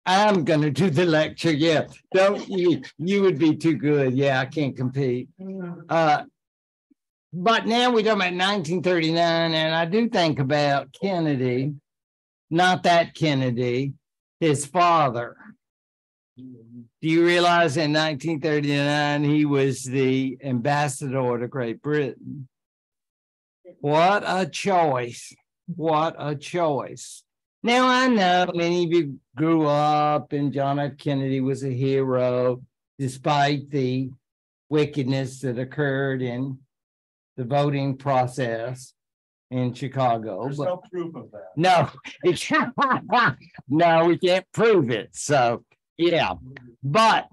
I'm going to do the lecture. Yeah. Don't you? You would be too good. Yeah, I can't compete. But now we're talking about 1939, and I do think about Kennedy, not that Kennedy, his father. Do you realize in 1939 he was the ambassador to Great Britain? What a choice. What a choice. Now, I know many of you grew up and John F. Kennedy was a hero, despite the wickedness that occurred in the voting process in Chicago. There's no proof of that. No, no, we can't prove it. So, yeah. But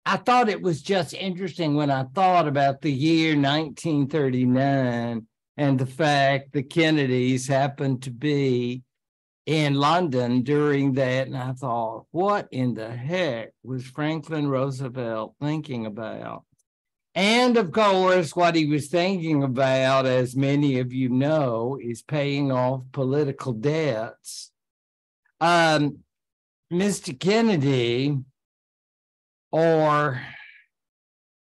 I thought it was just interesting when I thought about the year 1939 and the fact the Kennedys happened to be in London during that. And I thought, what in the heck was Franklin Roosevelt thinking about? And of course, what he was thinking about, as many of you know, is paying off political debts. Mr. Kennedy, or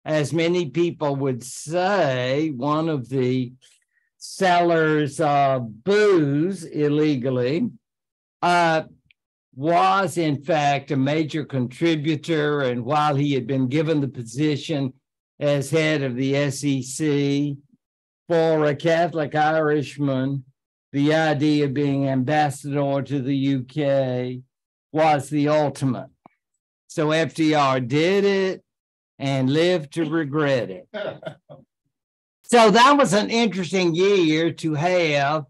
as many people would say, one of the sellers of booze illegally, was in fact a major contributor. And while he had been given the position as head of the SEC, for a Catholic Irishman, the idea of being ambassador to the UK was the ultimate. So FDR did it and lived to regret it. So that was an interesting year to have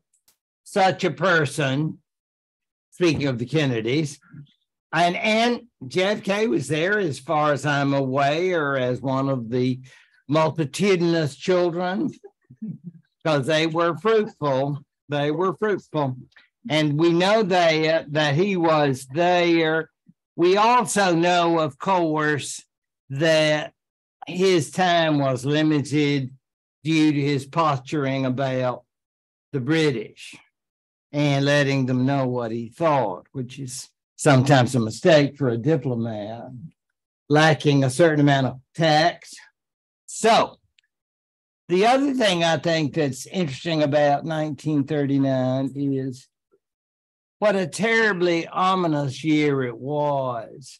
such a person, speaking of the Kennedys, and JFK was there, as far as I'm aware, as one of the multitudinous children, because they were fruitful. They were fruitful. And we know that he was there. We also know, of course, that his time was limited due to his posturing about the British and letting them know what he thought, which is sometimes a mistake for a diplomat, lacking a certain amount of tact. So the other thing I think that's interesting about 1939 is what a terribly ominous year it was.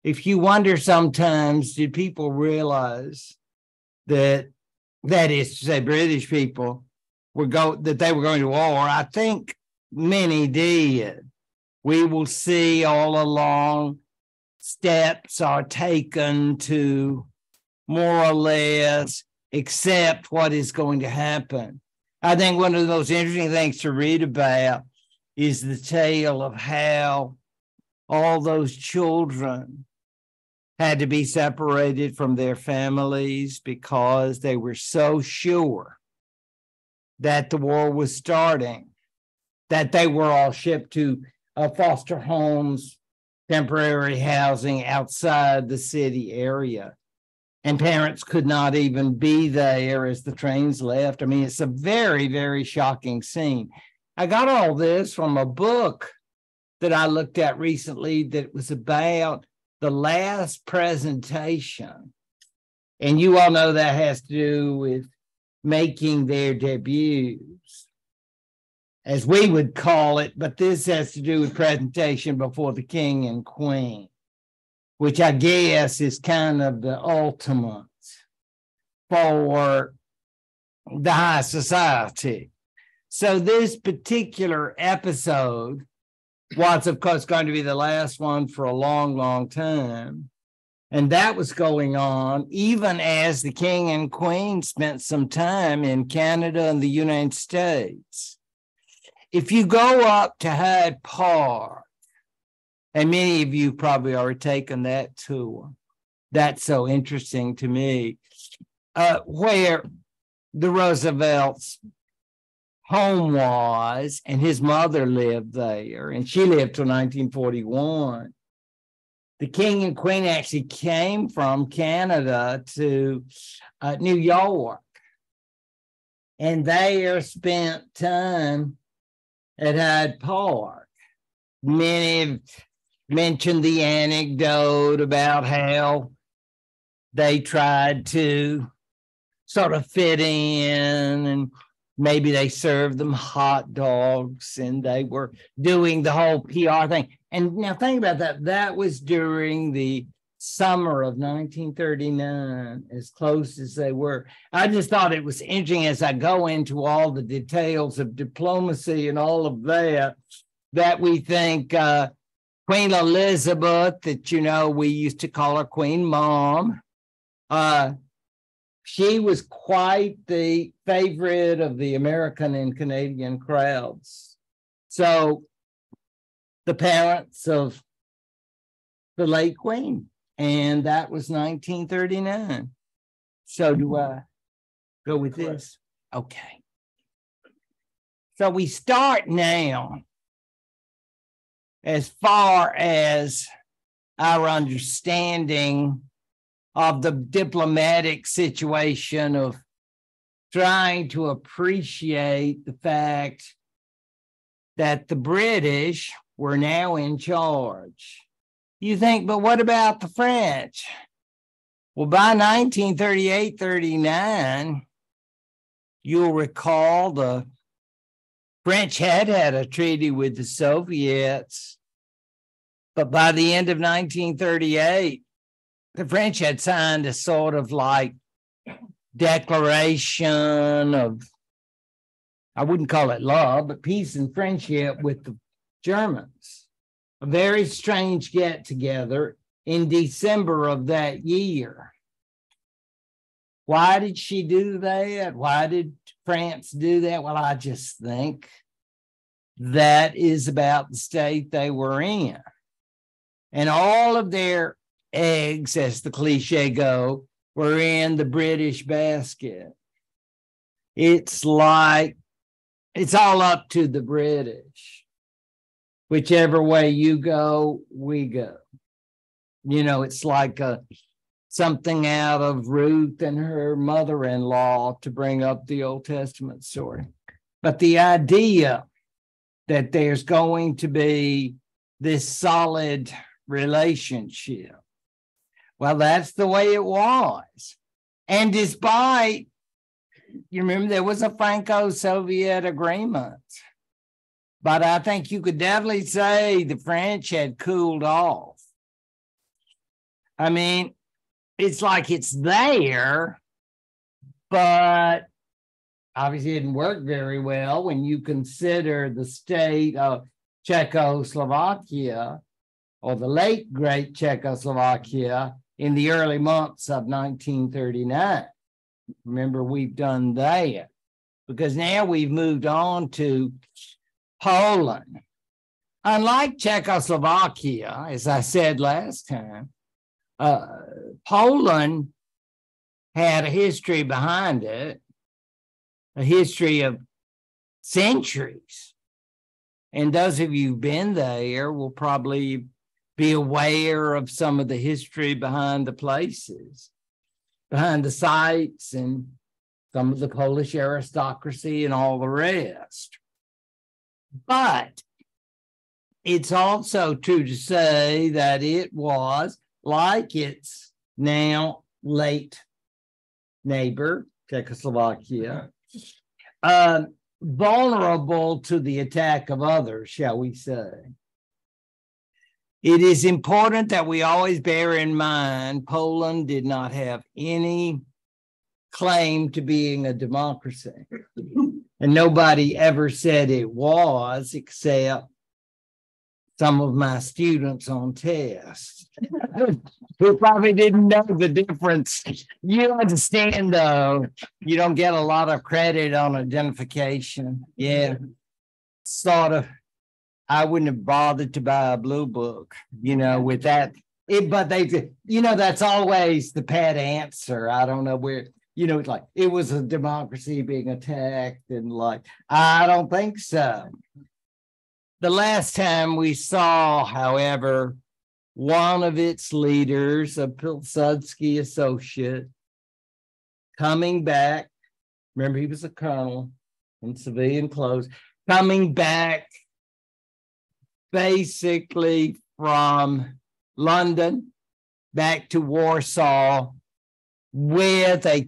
If you wonder sometimes, did people realize that is to say British people, that they were going to war? I think many did. We will see all along steps are taken to more or less accept what is going to happen. I think one of the most interesting things to read about is the tale of how all those children had to be separated from their families because they were so sure that the war was starting, that they were all shipped to foster homes, temporary housing outside the city area. And parents could not even be there as the trains left. I mean, it's a very, very shocking scene. I got all this from a book that I looked at recently that was about the last presentation. And you all know that has to do with making their debuts, as we would call it, but this has to do with presentation before the king and queen, which I guess is kind of the ultimate for the high society. So this particular episode was, of course, going to be the last one for a long, long time. And that was going on even as the king and queen spent some time in Canada and the United States. If you go up to Hyde Park, and many of you probably already taken that tour, that's so interesting to me, where the Roosevelt's home was, and his mother lived there, and she lived till 1941. The king and queen actually came from Canada to New York, and there spent time at Hyde Park. Many mentioned the anecdote about how they tried to sort of fit in, and maybe they served them hot dogs, and they were doing the whole PR thing. And now think about that. That was during the summer of 1939, as close as they were. I just thought it was interesting as I go into all the details of diplomacy and all of that, that we think Queen Elizabeth, that, you know, we used to call her Queen Mom, she was quite the favorite of the American and Canadian crowds. So the parents of the late Queen, and that was 1939. So do I go with this? Okay. So we start now as far as our understanding of the diplomatic situation of trying to appreciate the fact that the British were now in charge. You think, but what about the French? Well, by 1938-39, you'll recall the French had a treaty with the Soviets, but by the end of 1938, the French had signed a sort of like declaration of, I wouldn't call it love, but peace and friendship with the Germans. A very strange get together in December of that year. Why did she do that? Why did France do that? Well, I just think that is about the state they were in. And all of their eggs, as the cliche go, were in the British basket. It's like, it's all up to the British. Whichever way you go, we go. You know, it's like something out of Ruth and her mother-in-law, to bring up the Old Testament story. But the idea that there's going to be this solid relationship, well, that's the way it was. And despite, you remember, there was a Franco-Soviet agreement, but I think you could definitely say the French had cooled off. I mean, it's like it's there, but obviously it didn't work very well when you consider the state of Czechoslovakia, or the late great Czechoslovakia, in the early months of 1939. Remember, we've done that because now we've moved on to Poland. Unlike Czechoslovakia, as I said last time, Poland had a history behind it, a history of centuries. And those of you who've been there will probably be aware of some of the history behind the places, behind the sites, and some of the Polish aristocracy and all the rest. But it's also true to say that it was, like its now late neighbor, Czechoslovakia, vulnerable to the attack of others, shall we say. It is important that we always bear in mind Poland did not have any claim to being a democracy. And nobody ever said it was, except some of my students on tests who probably didn't know the difference. You understand, though, you don't get a lot of credit on identification. Yeah, sort of. I wouldn't have bothered to buy a blue book, you know, with that. But they, you know, that's always the pat answer. I don't know where, you know, it's like it was a democracy being attacked, and like, I don't think so. The last time we saw, however, one of its leaders, a Pilsudski associate, coming back, remember he was a colonel in civilian clothes, coming back basically from London back to Warsaw with a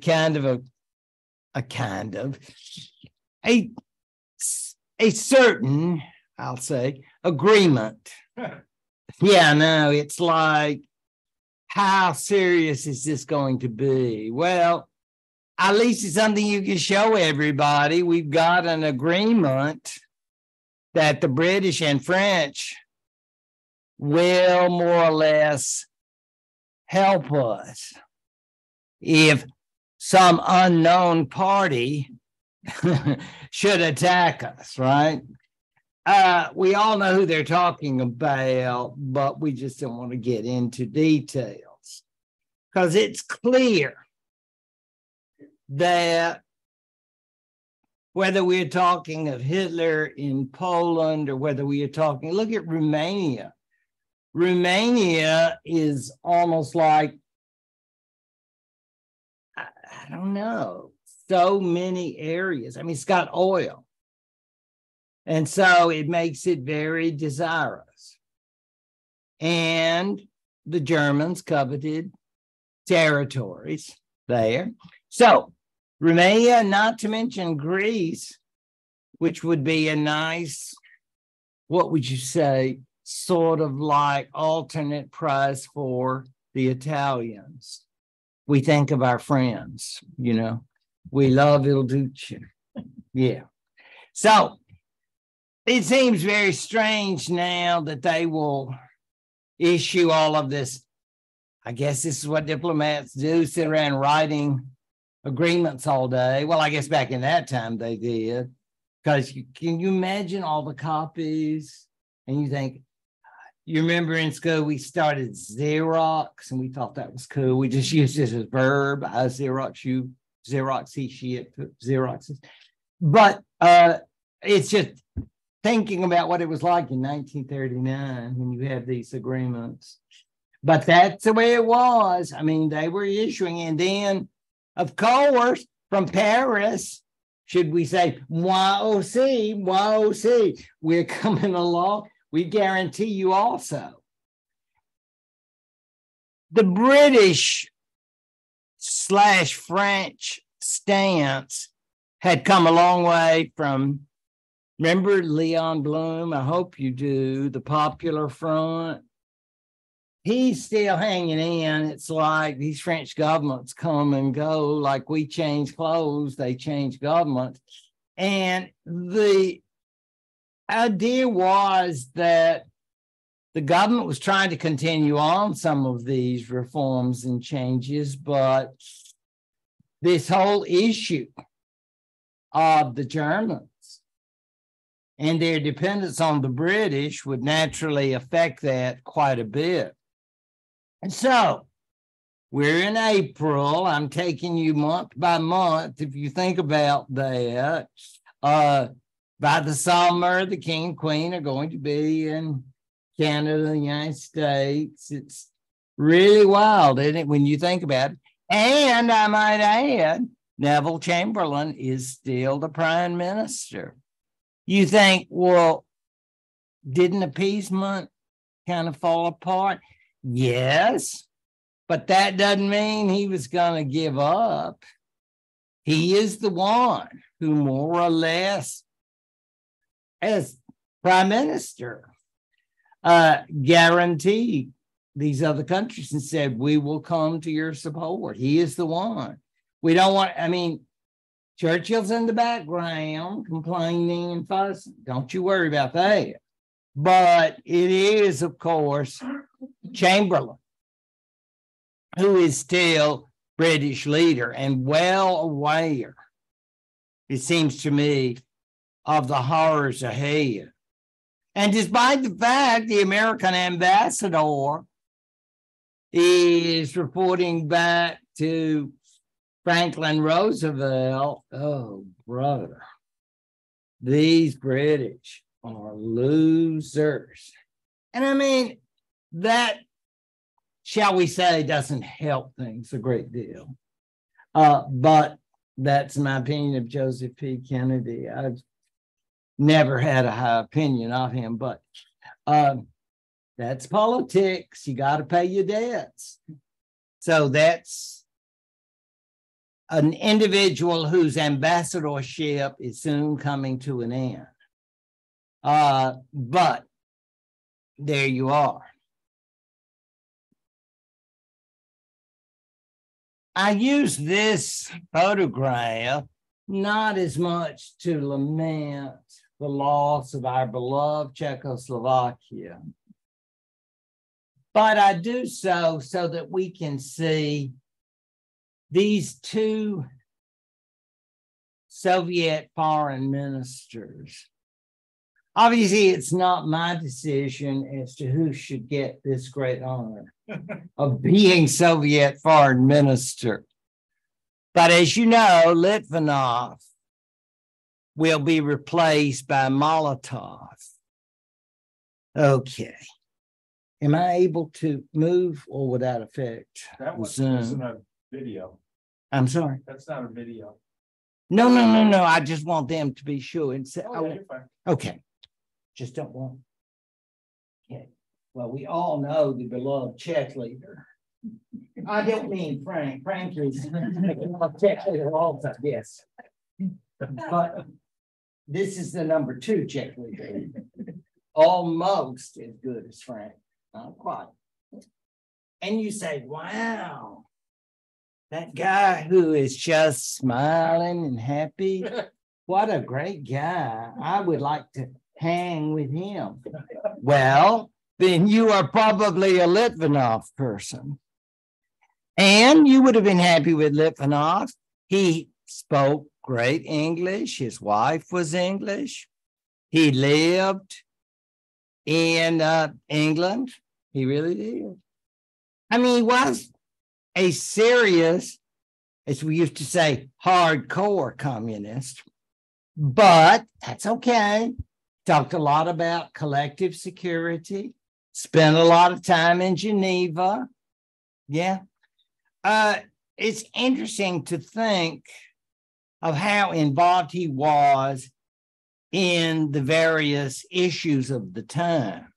certain, I'll say, agreement. Yeah, no, it's like, how serious is this going to be? Well, at least it's something you can show everybody. We've got an agreement that the British and French will more or less help us if some unknown party should attack us, right? We all know who they're talking about, but we just don't want to get into details because it's clear that whether we're talking of Hitler in Poland or whether we are talking, look at Romania. Romania is almost like, I don't know, so many areas. I mean, it's got oil. And so it makes it very desirous. And the Germans coveted territories there. So Romania, not to mention Greece, which would be a nice, what would you say, sort of like alternate prize for the Italians. We think of our friends, you know, we love Il Duce. Yeah. So it seems very strange now that they will issue all of this. I guess this is what diplomats do, sit around writing agreements all day. Well, I guess back in that time they did. Because can you imagine all the copies? And you think, you remember in school we started Xerox and we thought that was cool. We just used it as a verb. I Xerox you, Xerox he, she, it, Xeroxes. But it's just thinking about what it was like in 1939 when you have these agreements. But that's the way it was. I mean, they were issuing. And then, of course, from Paris, should we say, YOC, we're coming along. We guarantee you also. The British/French stance had come a long way from, remember Leon Blum? I hope you do, the Popular Front. He's still hanging in. It's like these French governments come and go, like we change clothes, they change governments. And the idea was that the government was trying to continue on some of these reforms and changes, but this whole issue of the Germans and their dependence on the British would naturally affect that quite a bit. And so we're in April. I'm taking you month by month. If you think about that, by the summer, the king and queen are going to be in Canada, the United States. It's really wild, isn't it, when you think about it? And I might add, Neville Chamberlain is still the prime minister. You think, well, didn't appeasement kind of fall apart? Yes, but that doesn't mean he was going to give up. He is the one who more or less, as prime minister, guaranteed these other countries and said, we will come to your support. He is the one. We don't want, I mean, Churchill's in the background complaining and fussing. Don't you worry about that. But it is, of course, Chamberlain, who is still British leader and well aware, it seems to me, of the horrors ahead. And despite the fact the American ambassador is reporting back to Franklin Roosevelt, oh, brother, these British are losers. And I mean, that, shall we say, doesn't help things a great deal. But that's my opinion of Joseph P. Kennedy. I've never had a high opinion of him, but That's politics. You got to pay your debts. So that's an individual whose ambassadorship is soon coming to an end. But there you are. I use this photograph not as much to lament the loss of our beloved Czechoslovakia, but I do so that we can see these two Soviet foreign ministers. Obviously, it's not my decision as to who should get this great honor of being Soviet foreign minister. But as you know, Litvinov will be replaced by Molotov. Okay. Am I able to move or would that affect? That wasn't a video. I'm sorry. That's not a video. No. I just want them to be sure and say, you're fine. Okay. Just don't want. Okay. Well, we all know the beloved Czech leader. I don't mean Frank. Frank is Czech leader also, yes. But this is the number 2 Czech leader. Almost as good as Frank. Not quite. And you say, wow, that guy who is just smiling and happy, what a great guy. I would like to hang with him. Well, then you are probably a Litvinov person. And you would have been happy with Litvinov. He spoke great English. His wife was English. He lived in England. He really did. I mean, he was a serious, as we used to say, hardcore communist. But that's okay. Talked a lot about collective security. Spent a lot of time in Geneva. Yeah. It's interesting to think of how involved he was in the various issues of the time.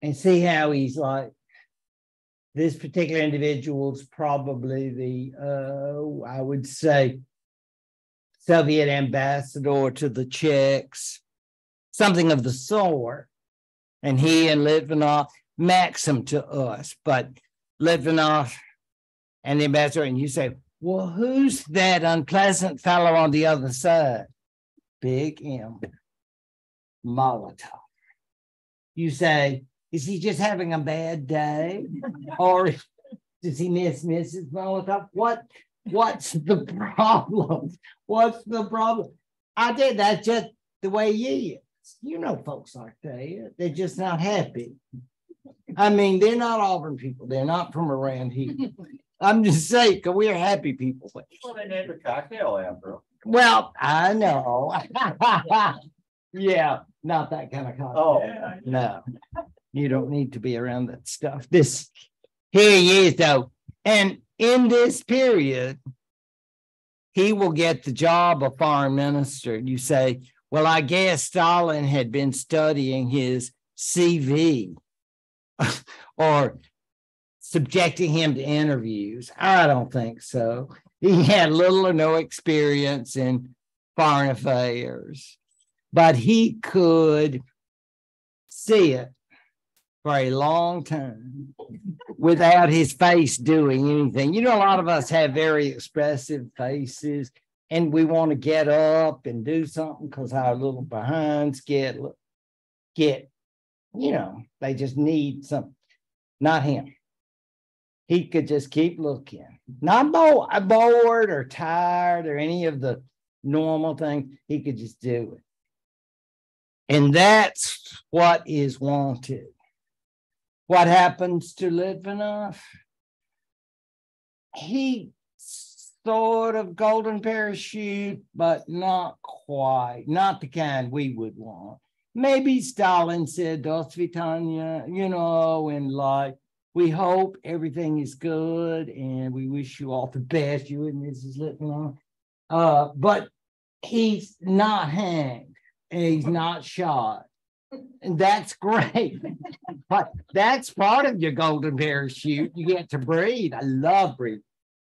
And see how he's like, this particular individual's probably the, I would say, Soviet ambassador to the Czechs, something of the sort. And he and Litvinov, Maxim to us, but Litvinov and the ambassador, and you say, well, who's that unpleasant fellow on the other side? Big M, Molotov. You say, is he just having a bad day? Or does he miss Mrs. Molotov? What's the problem? What's the problem? I did that's just the way he is. You know folks like that. They're just not happy. I mean, they're not Auburn people. They're not from around here. I'm just saying, because we're happy people. Well, they named a cocktail after him. Well, I know. Yeah, not that kind of cocktail. Oh, yeah. No. You don't need to be around that stuff. This, here he is, though. And in this period, he will get the job of foreign minister. You say, well, I guess Stalin had been studying his CV or subjecting him to interviews. I don't think so. He had little or no experience in foreign affairs, but he could see it for a long time without his face doing anything. You know, a lot of us have very expressive faces and we want to get up and do something because our little behinds get, you know, they just need something. Not him. He could just keep looking. Not bored or tired or any of the normal things. He could just do it. And that's what is wanted. What happens to Litvinov? He sort of golden parachute, but not quite, not the kind we would want. Maybe Stalin said, "Do svitanya," you know, and like, we hope everything is good and we wish you all the best, you and Mrs. Litvinov. But he's not hanged and he's not shot. And that's great. But that's part of your golden parachute. You get to breathe. I love breathing.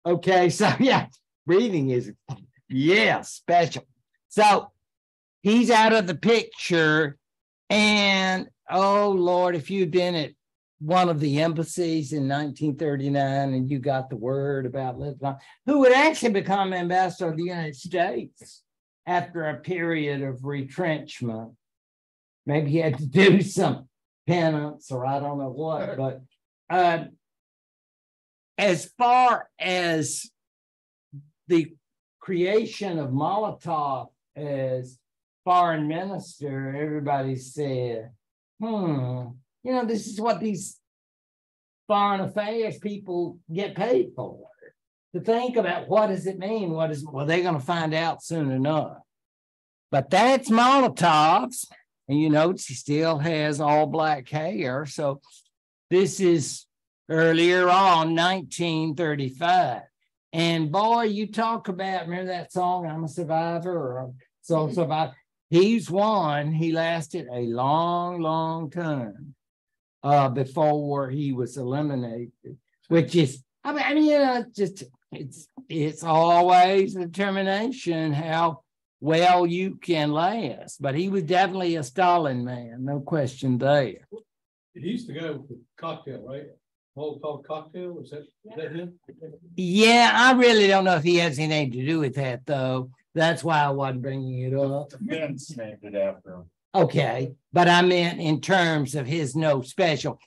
Okay, so yeah, breathing is, yeah, special. So he's out of the picture. And oh, Lord, if you'd been at one of the embassies in 1939 and you got the word about Lebanon, who would actually become ambassador of the United States after a period of retrenchment. Maybe he had to do some penance or I don't know what, but as far as the creation of Molotov as foreign minister, everybody said, this is what these foreign affairs people get paid for. To think about what does it mean? Well, they're going to find out soon enough. But that's Molotov's. And you notice he still has all black hair. So this is earlier on, 1935. And boy, you talk about, remember that song, I'm a Survivor or Soul Survivor? He's one. He lasted a long, long time before he was eliminated, which is, it's always a determination how well you can last. But he was definitely a Stalin man, no question there. He used to go with the cocktail, right? Molotov cocktail, is that him? Yeah, I really don't know if he has anything to do with that, though. That's why I wasn't bringing it up. Vince named it after him. Okay, but I meant in terms of his no special.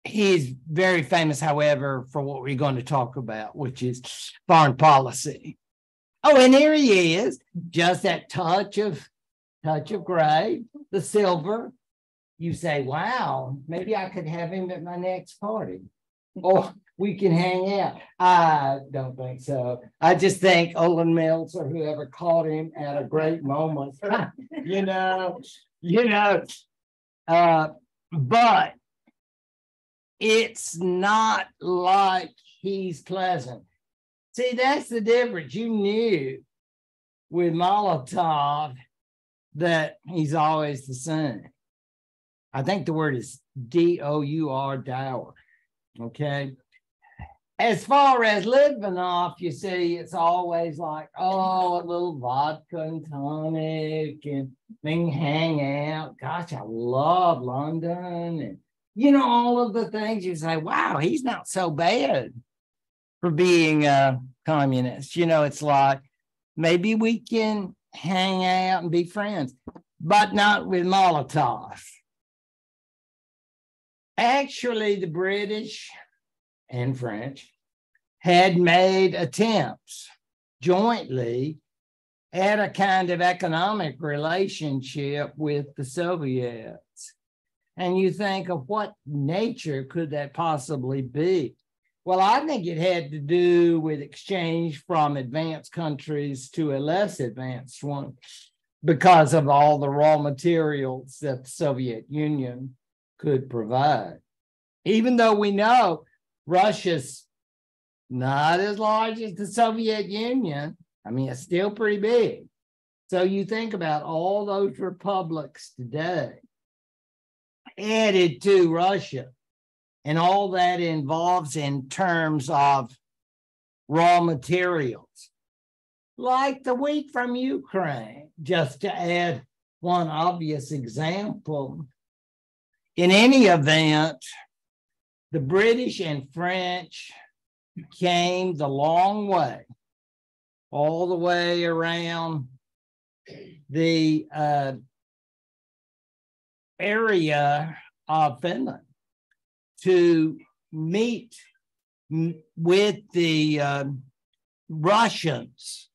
He's very famous, however, for what we're going to talk about, which is foreign policy. Oh, and here he is, just that touch of gray, the silver. You say, wow, maybe I could have him at my next party. Or we can hang out. I don't think so. I just think Olin Mills or whoever caught him at a great moment. But it's not like he's pleasant. See, that's the difference. You knew with Molotov that he's always the same. I think the word is D-O-U-R, dour. Okay. As far as Litvinov, you see, it's always like, a little vodka and tonic and then hang out. Gosh, I love London. And, all of the things you say, wow, he's not so bad for being a communist. It's like, maybe we can hang out and be friends, but not with Molotov. Actually, the British and French had made attempts jointly at a kind of economic relationship with the Soviets. And you think of what nature could that possibly be? Well, I think it had to do with exchange from advanced countries to a less advanced one because of all the raw materials that the Soviet Union could provide. Even though we know Russia's not as large as the Soviet Union, it's still pretty big. So you think about all those republics today added to Russia and all that involves in terms of raw materials, like the wheat from Ukraine, just to add one obvious example. In any event, the British and French came the long way, all the way around the area of Finland to meet with the Russians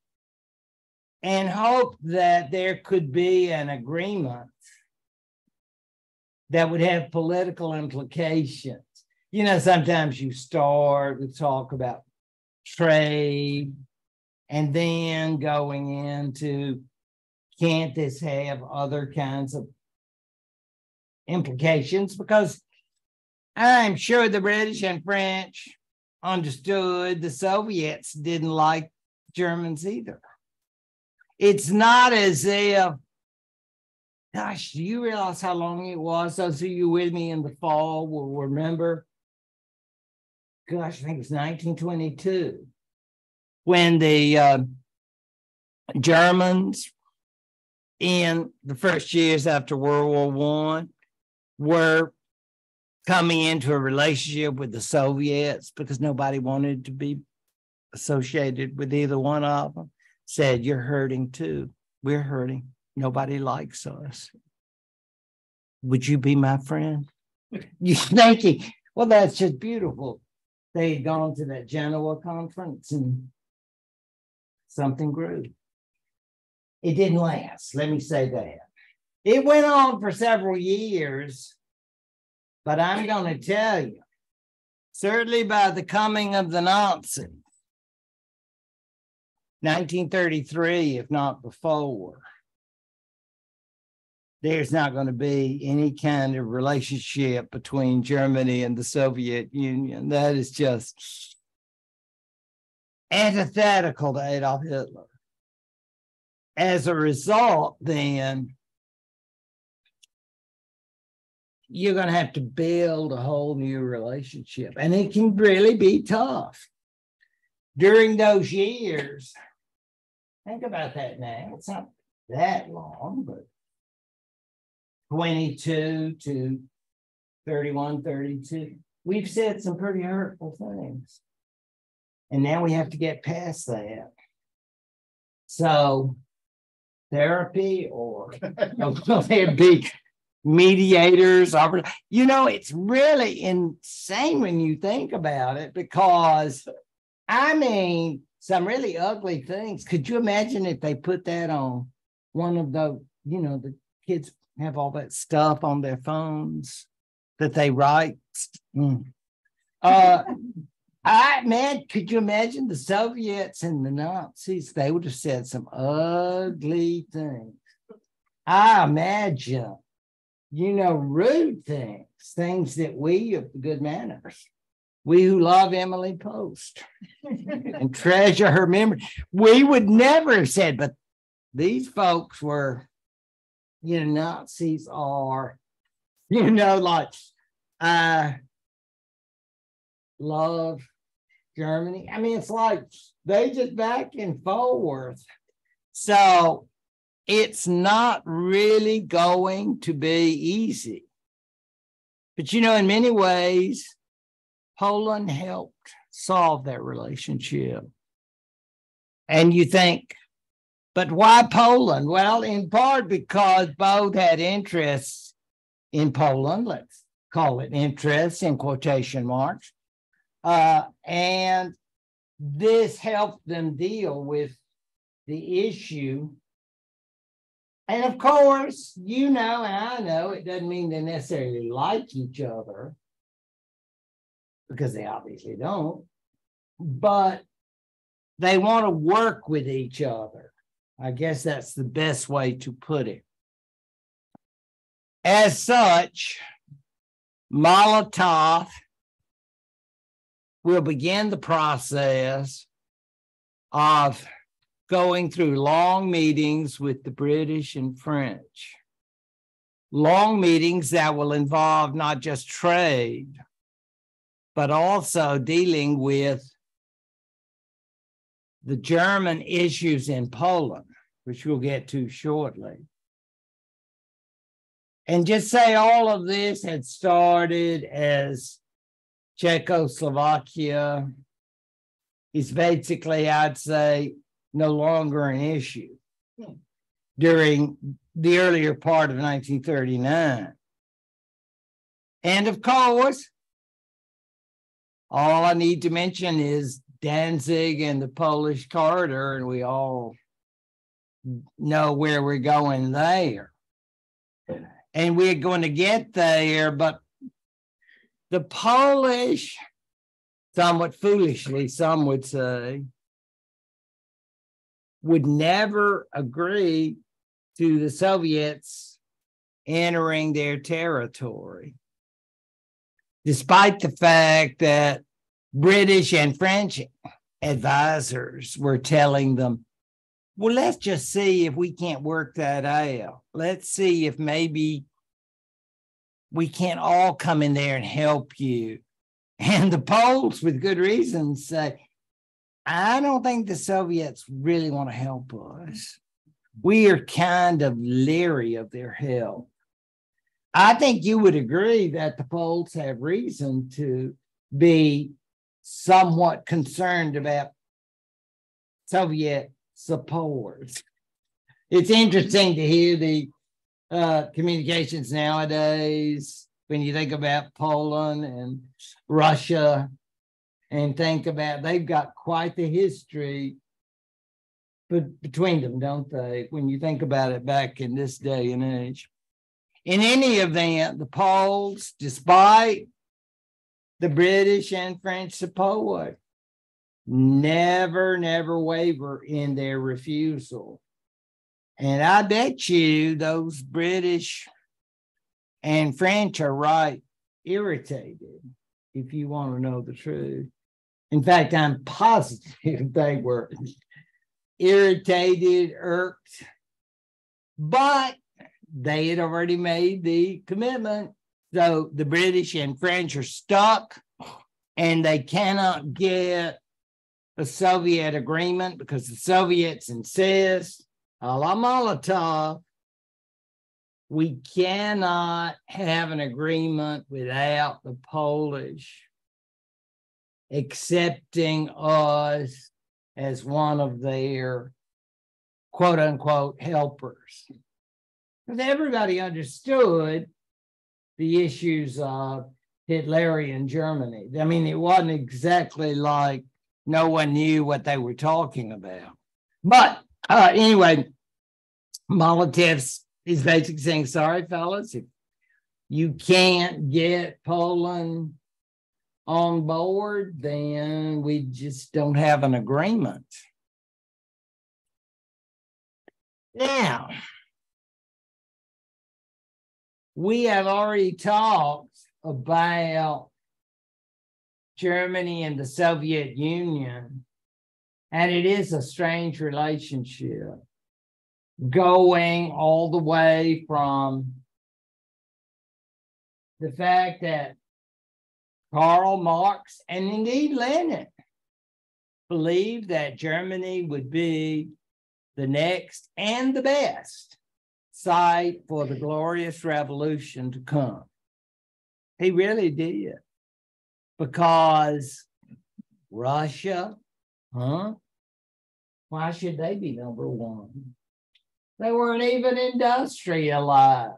and hope that there could be an agreement that would have political implications. Sometimes you start with talk about trade and then going into, can't this have other kinds of implications? Because I'm sure the British and French understood the Soviets didn't like Germans either. It's not as if Gosh, do you realize how long it was? Those of you with me in the fall will remember. Gosh, I think it's 1922 when the Germans in the first years after World War I were coming into a relationship with the Soviets because nobody wanted to be associated with either one of them, said, you're hurting too. We're hurting. Nobody likes us. Would you be my friend? You're thinking, well, that's just beautiful. They had gone to that Genoa conference and something grew. It didn't last, let me say that. It went on for several years, but I'm going to tell you, certainly by the coming of the Nazis, 1933, if not before, there's not going to be any kind of relationship between Germany and the Soviet Union. That is just antithetical to Adolf Hitler. As a result, then, you're going to have to build a whole new relationship. And it can really be tough. During those years, think about that now. It's not that long, but 22 to 31, 32. We've said some pretty hurtful things. And now we have to get past that. So therapy or there'd be mediators. You know, it's really insane when you think about it because, I mean, some really ugly things. Could you imagine if they put that on one of the, you know, the kids have all that stuff on their phones that they write. Man, could you imagine the Soviets and the Nazis? They would have said some ugly things. I imagine, you know, rude things, things that we of good manners, we who love Emily Post and treasure her memory, we would never have said, but these folks were, you know, Nazis are, you know, like, love Germany. I mean, it's like they just back and forth. So it's not really going to be easy. But, you know, in many ways, Poland helped solve that relationship. And you think, but why Poland? Well, in part because both had interests in Poland. Let's call it interests in quotation marks. And this helped them deal with the issue. And of course, you know, and I know it doesn't mean they necessarily like each other, because they obviously don't, but they want to work with each other. I guess that's the best way to put it. As such, Molotov will begin the process of going through long meetings with the British and French. Long meetings that will involve not just trade, but also dealing with the German issues in Poland, which we'll get to shortly. And just say all of this had started as Czechoslovakia is basically, I'd say, no longer an issue during the earlier part of 1939. And of course, all I need to mention is Danzig and the Polish corridor, and we all know where we're going there. And we're going to get there, but the Polish, somewhat foolishly, some would say, would never agree to the Soviets entering their territory, despite the fact that British and French advisors were telling them, well, let's just see if we can't work that out. Let's see if maybe we can't all come in there and help you. And the Poles, with good reason, say, I don't think the Soviets really want to help us. We are kind of leery of their help. I think you would agree that the Poles have reason to be somewhat concerned about Soviet support. It's interesting to hear the communications nowadays when you think about Poland and Russia and think about they've got quite the history between them, don't they? When you think about it back in this day and age. In any event, the Poles, despite the British and French support, never waver in their refusal. And I bet you those British and French are right irritated, if you want to know the truth. In fact, I'm positive they were irritated, irked, but they had already made the commitment. So the British and French are stuck and they cannot get a Soviet agreement because the Soviets insist, a la Molotov, we cannot have an agreement without the Polish accepting us as one of their quote unquote helpers. Because everybody understood the issues of Hitlerian Germany. I mean, it wasn't exactly like no one knew what they were talking about. But anyway, Molotov is basically saying, sorry, fellas, if you can't get Poland on board, then we just don't have an agreement. Now, we have already talked about Germany and the Soviet Union, and it is a strange relationship going all the way from the fact that Karl Marx and indeed Lenin believed that Germany would be the next and the best site for the glorious revolution to come. He really did. Because Russia, why should they be number one? They weren't even industrialized.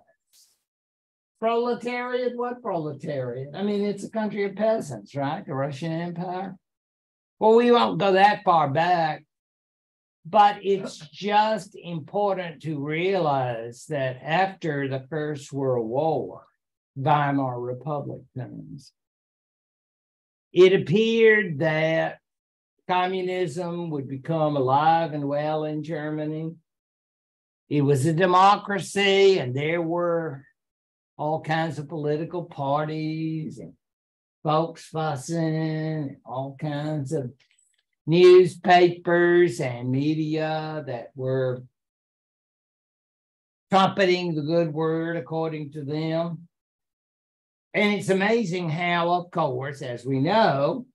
Proletariat, what proletariat? I mean, it's a country of peasants, right? The Russian Empire. Well, we won't go that far back, but it's just important to realize that after the First World War, Weimar Republic times, it appeared that communism would become alive and well in Germany. It was a democracy, and there were all kinds of political parties and folks fussing, and all kinds of newspapers and media that were trumpeting the good word according to them. And it's amazing how, of course, as we know,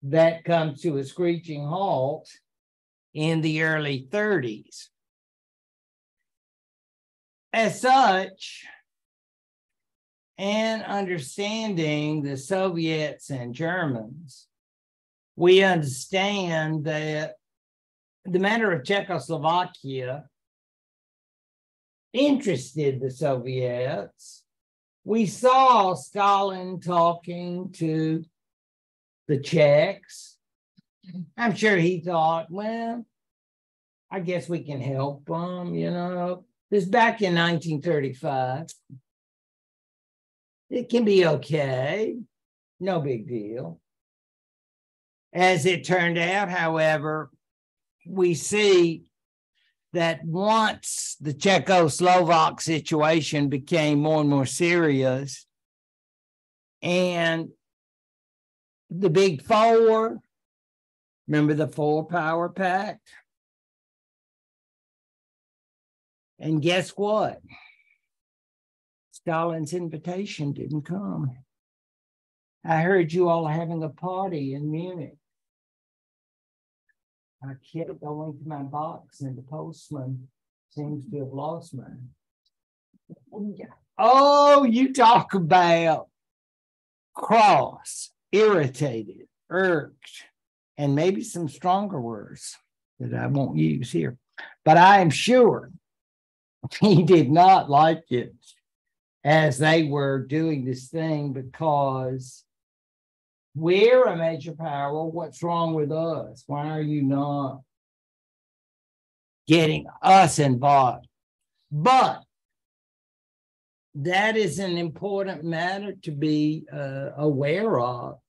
that comes to a screeching halt in the early 30s. As such, and understanding the Soviets and Germans, we understand that the matter of Czechoslovakia interested the Soviets. We saw Stalin talking to the Czechs. I'm sure he thought, well, I guess we can help them, you know. This is back in 1935. It can be okay. No big deal. As it turned out, however, we see that once the Czechoslovak situation became more and more serious, and the big four, remember the four-power pact? And guess what? Stalin's invitation didn't come. I heard you all having a party in Munich. I kept going to my box, and the postman seems to have lost mine. Oh, you talk about cross, irritated, irked, and maybe some stronger words that I won't use here. But I am sure he did not like it as they were doing this thing, because we're a major power. What's wrong with us? Why are you not getting us involved? But that is an important matter to be aware of,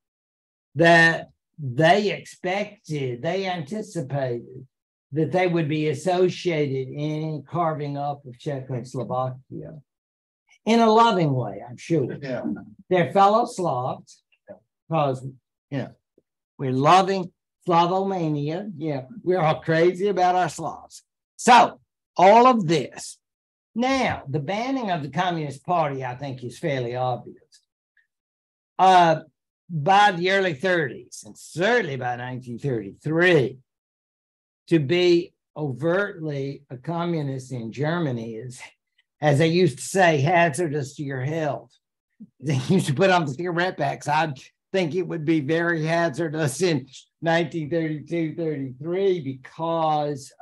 that they expected, they anticipated that they would be associated in carving up of Czechoslovakia in a loving way, I'm sure. Yeah. They're fellow Slavs, because, we're loving Slavomania. Yeah, we're all crazy about our Slavs. So, all of this. Now, the banning of the Communist Party, I think, is fairly obvious. By the early 30s, and certainly by 1933, to be overtly a communist in Germany is, as they used to say, hazardous to your health. They used to put on the cigarette packs. I think it would be very hazardous in 1932, 33, because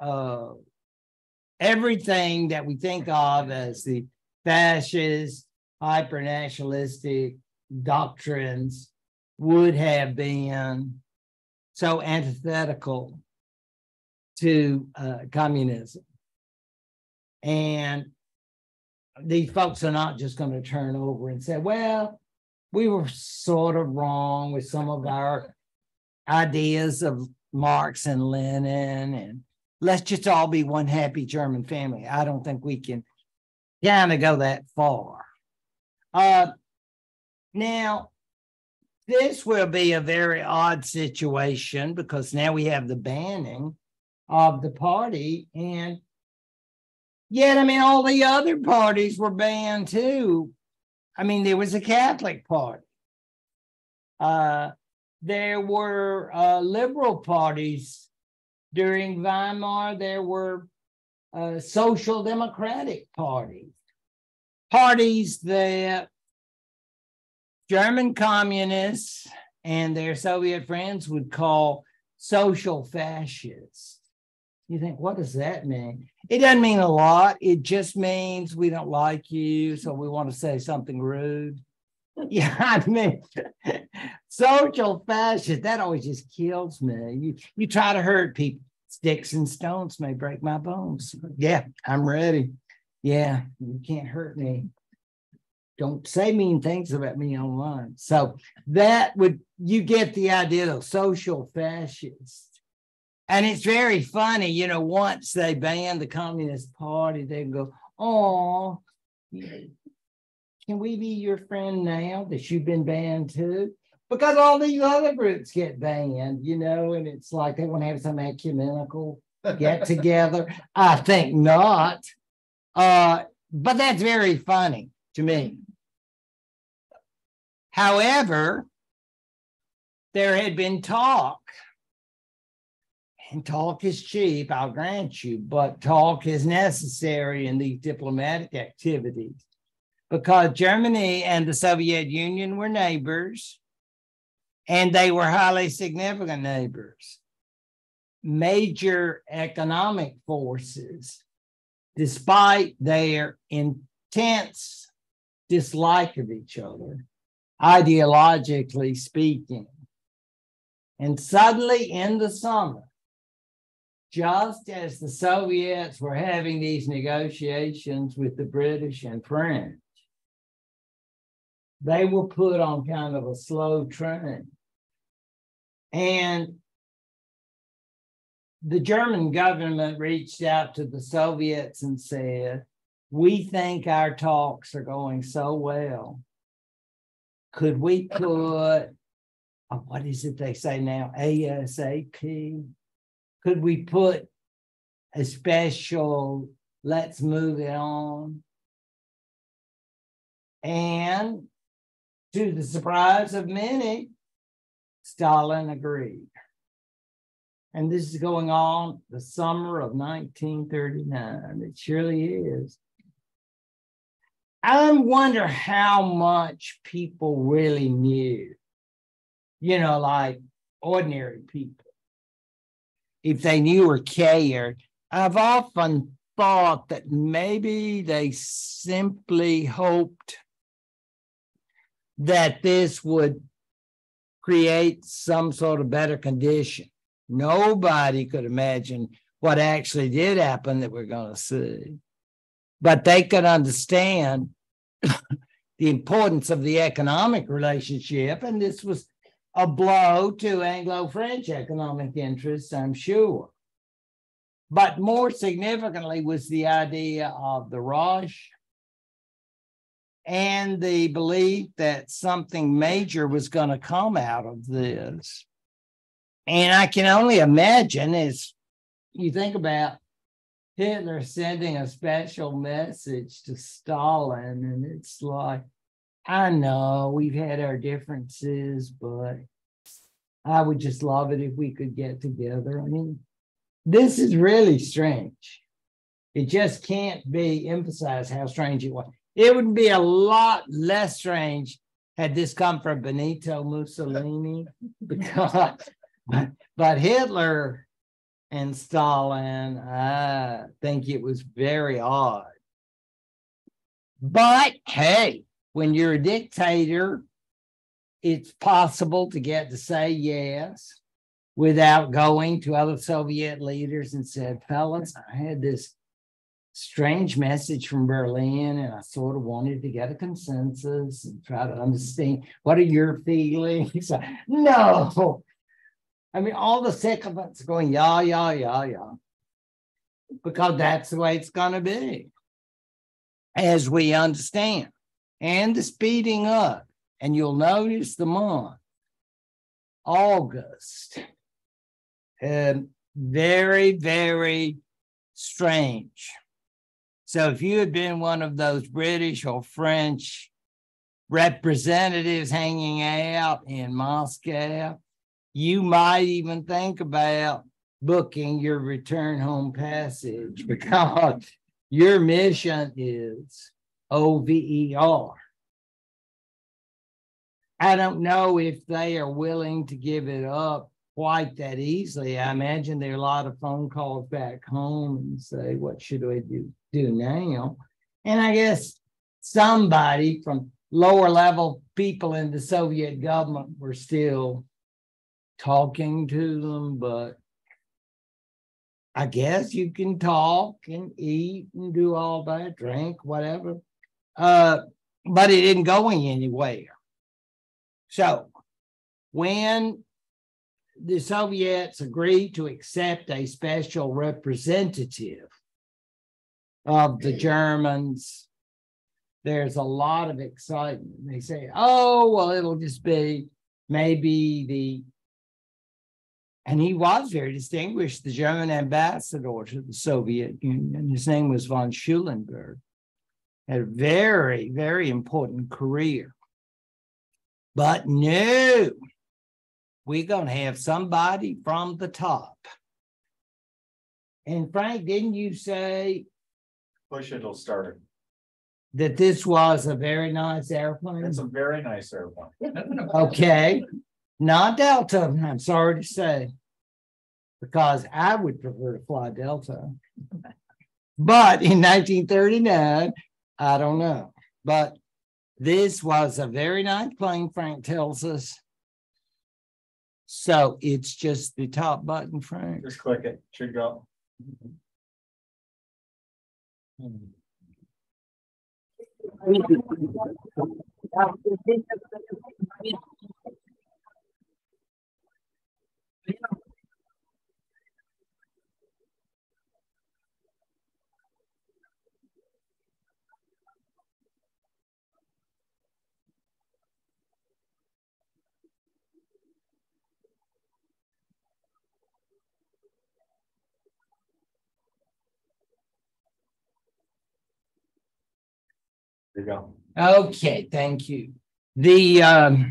everything that we think of as the fascist, hyper-nationalistic doctrines would have been so antithetical to communism. And these folks are not just going to turn over and say, well, we were sort of wrong with some of our ideas of Marx and Lenin, and let's just all be one happy German family. I don't think we can kind of go that far. Now, this will be a very odd situation, because now we have the banning of the party, and yet, all the other parties were banned too. There was a Catholic party. There were liberal parties during Weimar. There were social democratic parties that German communists and their Soviet friends would call social fascists. You think, what does that mean? It doesn't mean a lot. It just means we don't like you, so we want to say something rude. Yeah, social fascist, that always just kills me. You try to hurt people. Sticks and stones may break my bones. Yeah, I'm ready. Yeah, you can't hurt me. Don't say mean things about me online. So you get the idea of social fascists. And it's very funny, once they ban the Communist Party, they go, oh, can we be your friend now that you've been banned too? Because all these other groups get banned, and it's like they want to have some ecumenical get together. I think not. But that's very funny to me. However, there had been talk, and talk is cheap, I'll grant you, but talk is necessary in these diplomatic activities, because Germany and the Soviet Union were neighbors, and they were highly significant neighbors, major economic forces, despite their intense dislike of each other, ideologically speaking. And suddenly in the summer, just as the Soviets were having these negotiations with the British and French, they were put on kind of a slow train. And the German government reached out to the Soviets and said, we think our talks are going so well. Could we put, what is it they say now, ASAP? Could we put a special let's move it on. And to the surprise of many, Stalin agreed. And this is going on the summer of 1939. It surely is. I wonder how much people really knew, like ordinary people, if they knew or cared. I've often thought that maybe they simply hoped that this would create some sort of better condition. Nobody could imagine what actually did happen that we're going to see. But they could understand the importance of the economic relationship, and this was a blow to Anglo-French economic interests, I'm sure. But more significantly was the idea of the rush and the belief that something major was going to come out of this. And I can only imagine, as you think about Hitler sending a special message to Stalin, and it's like, I know we've had our differences, but I would just love it if we could get together. I mean, this is really strange. It just can't be emphasized how strange it was. It would be a lot less strange had this come from Benito Mussolini, because, but Hitler and Stalin, I think it was very odd. But hey, when you're a dictator, it's possible to get to say yes without going to other Soviet leaders and said, fellas, I had this strange message from Berlin and I sort of wanted to get a consensus and try to understand what are your feelings. No. I mean, all the sycophants are going, yeah, because that's the way it's going to be, as we understand. And the speeding up, and you'll notice the month, August, very, very strange. So if you had been one of those British or French representatives hanging out in Moscow, you might even think about booking your return home passage, because your mission is OVER. I don't know if they are willing to give it up quite that easily. I imagine there are a lot of phone calls back home and say, what should we do now? And I guess somebody from lower level people in the Soviet government were still talking to them, but I guess you can talk and eat and do all that, drink, whatever. But it isn't going anywhere. So when the Soviets agreed to accept a special representative of the Germans, there's a lot of excitement. They say, oh, well, it'll just be maybe and he was very distinguished, the German ambassador to the Soviet Union. His name was von Schulenburg. Had a very, very important career. But no, we're going to have somebody from the top. And Frank, didn't you say Push it'll start it. that this was a very nice airplane? It's a very nice airplane. Okay, not Delta, I'm sorry to say, because I would prefer to fly Delta. But in 1939, I don't know. But this was a very nice plane, Frank tells us. So it's just the top button, Frank. Just click it. Should go. Here you go. Okay, thank you. The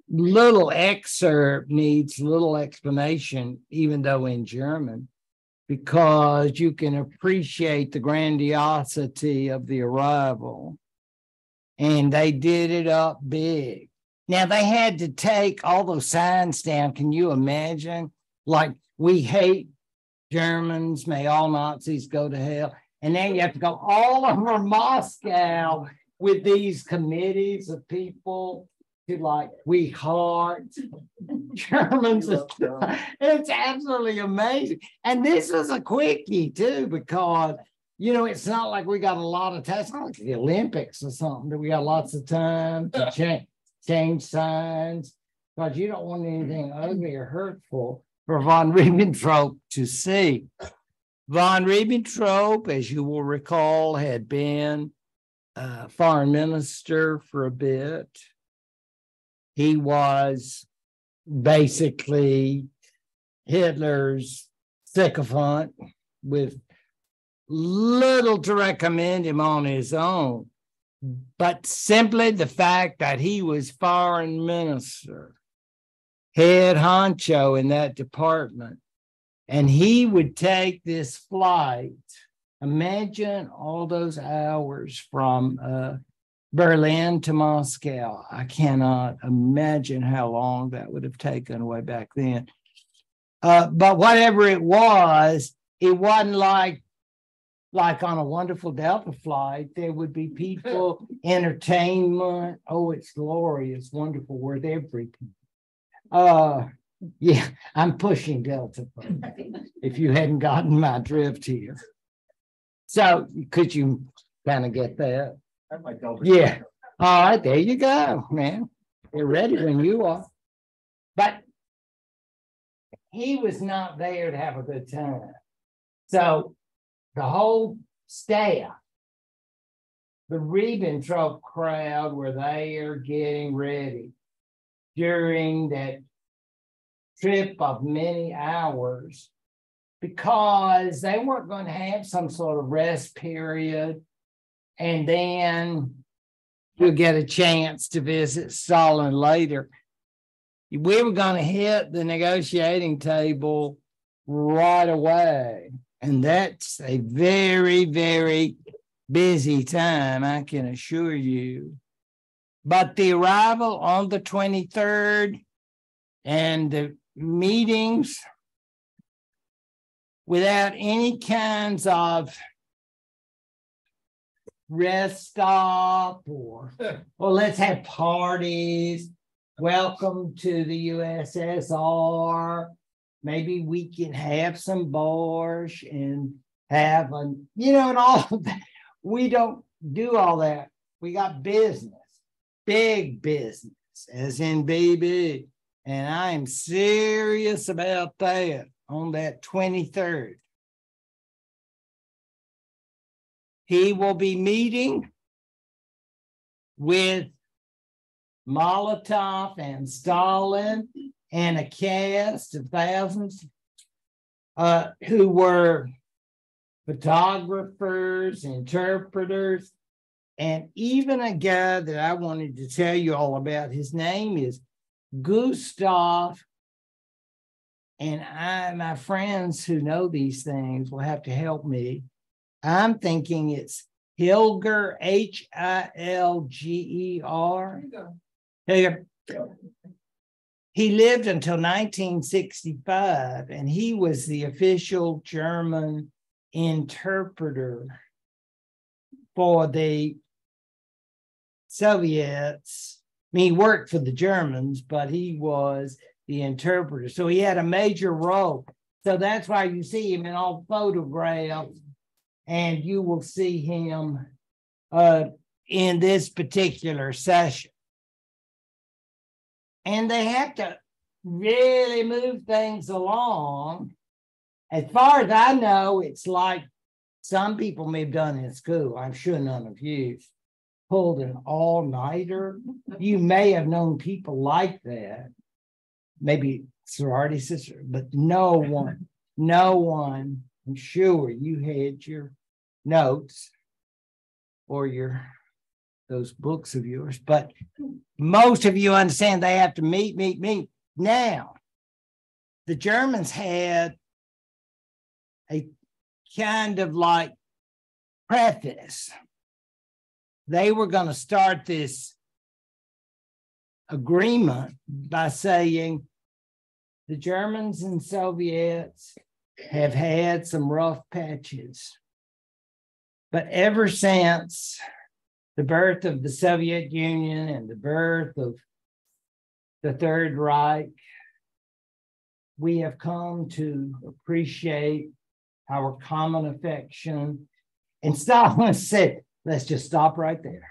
little excerpt needs little explanation, even though in German, because you can appreciate the grandiosity of the arrival. And they did it up big. Now, they had to take all those signs down. Can you imagine? Like, we hate Germans, may all Nazis go to hell. And then you have to go all over Moscow with these committees of people to like, we heart Germans. It's absolutely amazing. And this is a quickie too, because, you know, it's not like we got a lot of time. It's not like the Olympics or something that we got lots of time to change signs, because you don't want anything ugly or hurtful for von Ribbentrop to see. Von Ribbentrop, as you will recall, had been foreign minister for a bit. He was basically Hitler's sycophant with little to recommend him on his own. But simply the fact that he was foreign minister, head honcho in that department, and he would take this flight. Imagine all those hours from Berlin to Moscow. I cannot imagine how long that would have taken way back then. But whatever it wasn't like on a wonderful Delta flight, there would be people, entertainment. Oh, it's glorious, wonderful, worth every people. Yeah, I'm pushing Delta, if you hadn't gotten my drift here. So could you kind of get that? Yeah. All right, there you go, man. You're ready when you are. But he was not there to have a good time. So the whole staff, the Ribbentrop crowd, were there getting ready during that trip of many hours, because they weren't going to have some sort of rest period and then you'll get a chance to visit Stalin later. We were going to hit the negotiating table right away. And that's a very, very busy time, I can assure you. But the arrival on the 23rd and the meetings without any kinds of rest stop or let's have parties, welcome to the USSR. Maybe we can have some borscht and have and all of that. We don't do all that. We got business, big business, as in BB. And I'm serious about that on that 23rd. He will be meeting with Molotov and Stalin and a cast of thousands who were photographers, interpreters, and even a guy that I wanted to tell you all about. His name is Gustav, and my friends who know these things will have to help me. I'm thinking it's Hilger, Hilger. Here. He lived until 1965, and he was the official German interpreter for the Soviets. I mean, he worked for the Germans, but he was the interpreter. So he had a major role. So that's why you see him in all photographs, and you will see him in this particular session. And they have to really move things along. As far as I know, it's like some people may have done in school. I'm sure none of you pulled an all-nighter. You may have known people like that, maybe sorority sister, but no one, I'm sure you had your notes or those books of yours, but most of you understand they have to meet. Now, the Germans had a kind of like preface. They were going to start this agreement by saying the Germans and Soviets have had some rough patches, but ever since the birth of the Soviet Union and the birth of the Third Reich, we have come to appreciate our common affection. And Stalin said, let's just stop right there.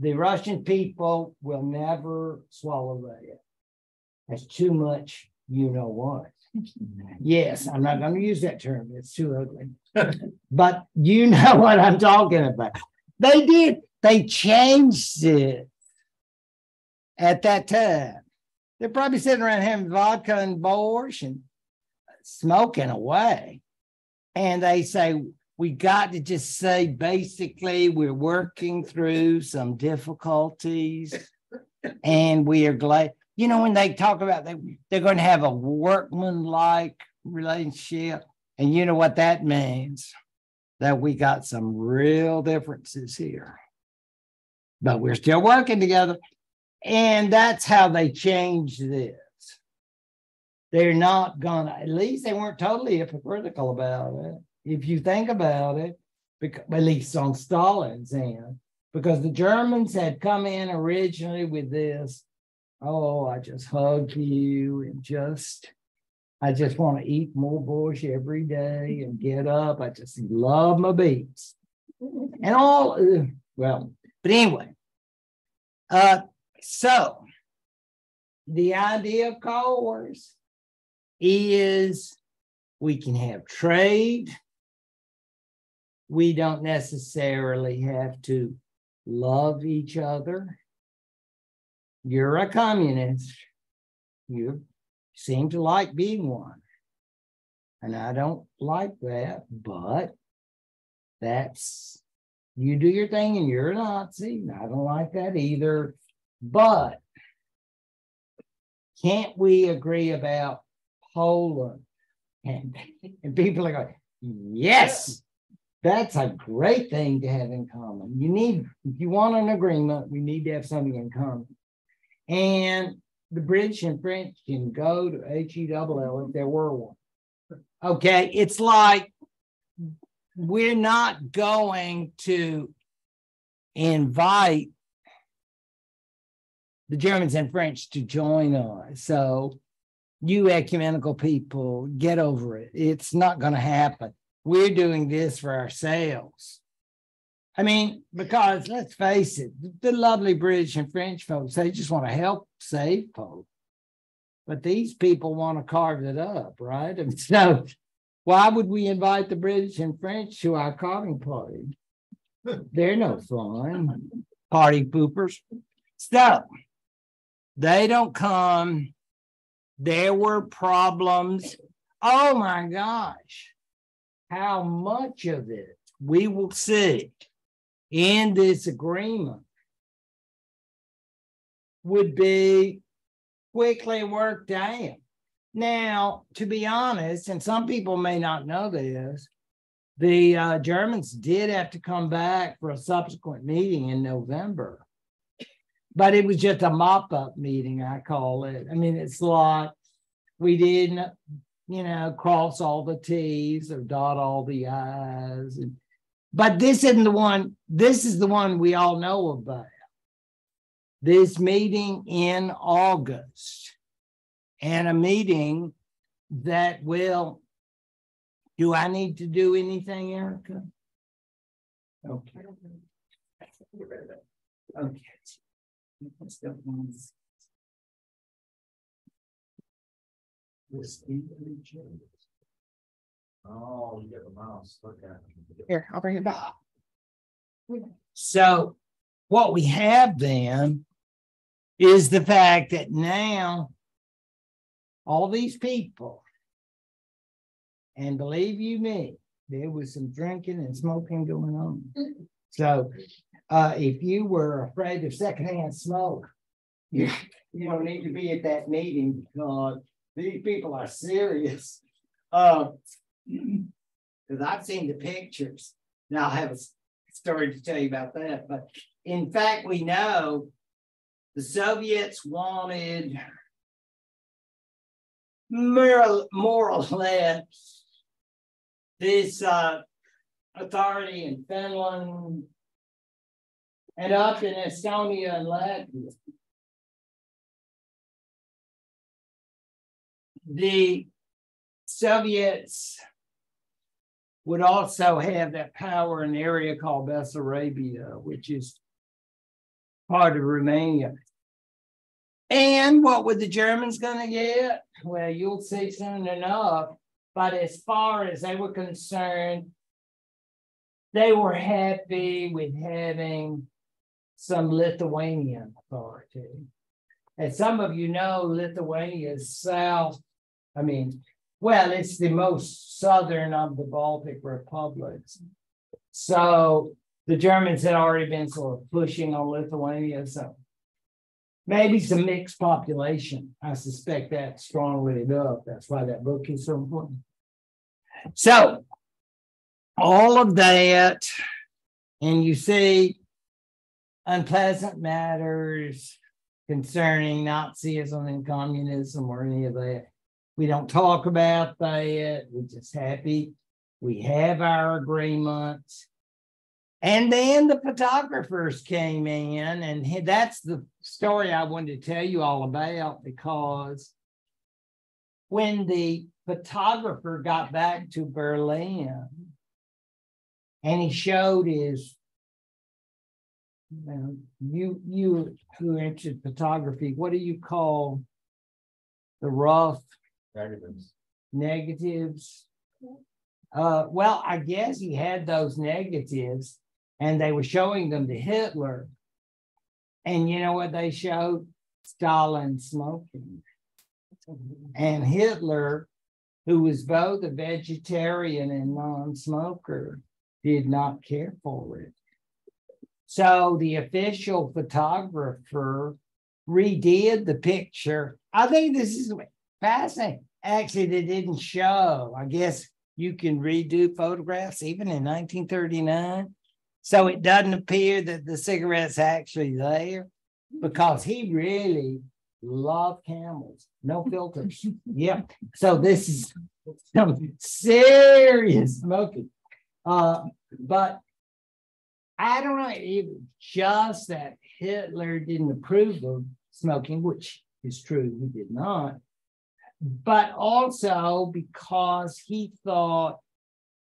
The Russian people will never swallow that. That's too much, you know what. Yes, I'm not going to use that term. It's too ugly. But you know what I'm talking about. They did. They changed it at that time. They're probably sitting around having vodka and borscht and smoking away. And they say, we got to just say, basically, we're working through some difficulties and we are glad. You know, when they talk about they're going to have a workman-like relationship, and you know what that means? That we got some real differences here. But we're still working together. And that's how they changed this. They're not gonna, at least they weren't totally hypocritical about it. If you think about it, because, at least on Stalin's end, because the Germans had come in originally with this, oh, I just hug you and I just want to eat more bush every day and get up. I just love my beets. And all, well, but anyway, so the idea, of course, is we can have trade. We don't necessarily have to love each other. You're a communist. You seem to like being one. And I don't like that, but that's, you do your thing and you're a Nazi. I don't like that either. But can't we agree about Poland? And people are going, yes, that's a great thing to have in common. You need, if you want an agreement, we need to have something in common. And the British and French can go to HELL if there were one. Okay, it's like we're not going to invite the Germans and French to join us. So you ecumenical people, get over it. It's not going to happen. We're doing this for ourselves. I mean, because let's face it, the lovely British and French folks, they just want to help save Poland. But these people want to carve it up, right? And so why would we invite the British and French to our carving party? They're no fun. Party poopers. So they don't come. There were problems. Oh my gosh. How much of it we will see in this agreement would be quickly worked out. Now, to be honest, and some people may not know this, the Germans did have to come back for a subsequent meeting in November. But it was just a mop-up meeting, I call it. I mean, it's like we didn't, cross all the T's or dot all the I's. But this isn't the one, this is the one we all know about. This meeting in August, and a meeting that will, do I need to do anything, Erica? Okay. Okay. Oh, you get the mouse. Okay. Here, I'll bring it back. So what we have then is the fact that now all these people, and believe you me, there was some drinking and smoking going on. So if you were afraid of secondhand smoke, you don't need to be at that meeting because these people are serious. Because I've seen the pictures. Now I have a story to tell you about that. But in fact, we know the Soviets wanted more or less this authority in Finland and up in Estonia and Latvia. The Soviets would also have that power in an area called Bessarabia, which is part of Romania. And what were the Germans going to get? Well, you'll see soon enough. But as far as they were concerned, they were happy with having some Lithuanian authority. And some of you know Lithuania is south. Well, it's the most southern of the Baltic republics. So the Germans had already been sort of pushing on Lithuania. So maybe some mixed population. I suspect that strongly enough. That's why that book is so important. So all of that, and you see unpleasant matters concerning Nazism and communism or any of that. We don't talk about that. We're just happy we have our agreements. And then the photographers came in, and that's the story I wanted to tell you all about, because when the photographer got back to Berlin and he showed his, you who are interested in photography, what do you call the rough negatives? Well, I guess he had those negatives and they were showing them to Hitler. And you know what they showed? Stalin smoking. And Hitler, who was both a vegetarian and non-smoker, did not care for it. So the official photographer redid the picture. I think this is fascinating. Actually, they didn't show. I guess you can redo photographs even in 1939. So it doesn't appear that the cigarette's actually there, because he really loved Camels. No filters. Yep. So this is some serious smoking. But I don't know, it was just that Hitler didn't approve of smoking, which is true, he did not. But also because he thought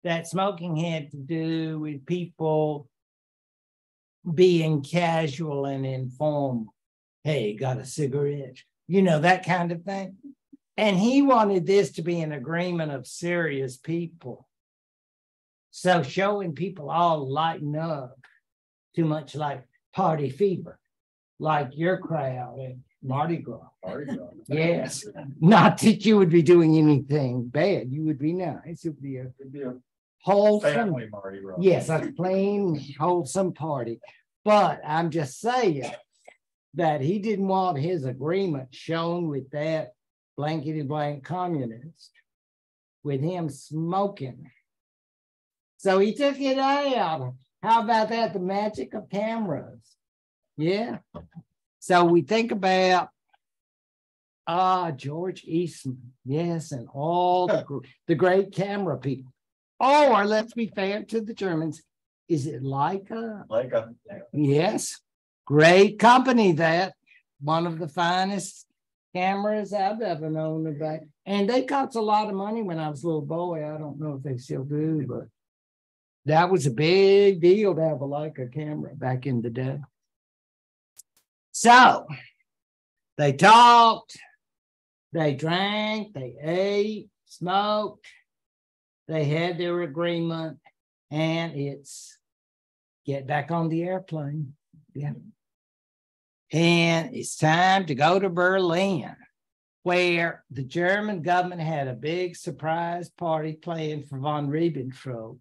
that smoking had to do with people being casual and informal. Hey, got a cigarette? You know, that kind of thing. And he wanted this to be an agreement of serious people. So showing people all lighten up too much like party fever, like your crowd at Mardi Gras. Yes. Not that you would be doing anything bad. You would be nice. It would be a wholesome family Mardi Gras. Yes, a plain, wholesome party. But I'm just saying that he didn't want his agreement shown with that blankety blank communist, with him smoking. So he took it out. How about that? The magic of cameras. Yeah. So we think about George Eastman. Yes, and all the great camera people. Or let's be fair to the Germans. Is it Leica? Leica. Yes. Great company, that. One of the finest cameras I've ever known about. And they cost a lot of money when I was a little boy. I don't know if they still do, but that was a big deal to have a Leica camera back in the day. So they talked, they drank, they ate, smoked, they had their agreement, and it's get back on the airplane. Yeah. And it's time to go to Berlin. where the German government had a big surprise party planned for von Ribbentrop.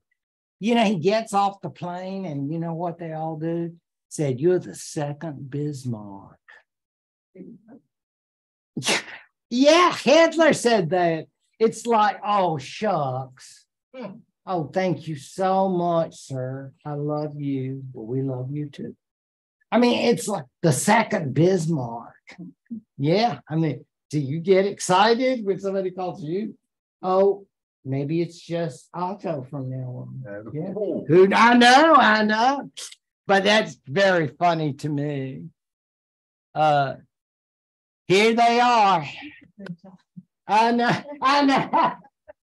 You know, he gets off the plane and you know what they all do? Said, "You're the second Bismarck." Yeah, Hitler said that. It's like, oh, shucks. Oh, thank you so much, sir. I love you. Well, we love you too. I mean, it's like the second Bismarck. Yeah, I mean, do you get excited when somebody calls you? Oh, maybe it's just Otto from now on. Yeah. I know. But that's very funny to me. Here they are. I know.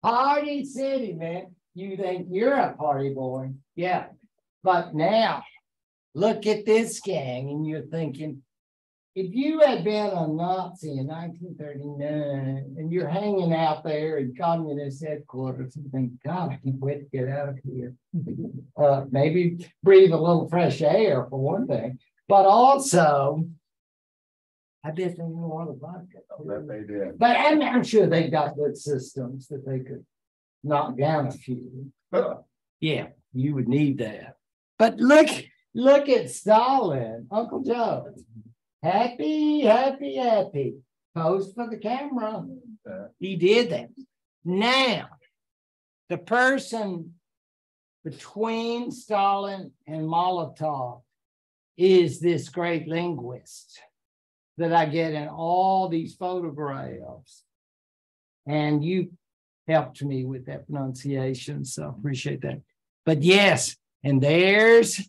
Party City, man. You think you're a party boy. Yeah. But now, look at this gang, and you're thinking, if you had been a Nazi in 1939 and you're hanging out there in communist headquarters and think, God, I can't wait to get out of here. Maybe breathe a little fresh air for one thing, but also, I bet they know all about it. I bet they did. But I'm sure they got good systems that they could knock down a few. Yeah, you would need that. But look at Stalin, Uncle Joe. Happy. Pose for the camera. He did that. Now, the person between Stalin and Molotov is this great linguist that I get in all these photographs. And you helped me with that pronunciation, so appreciate that. But yes, and there's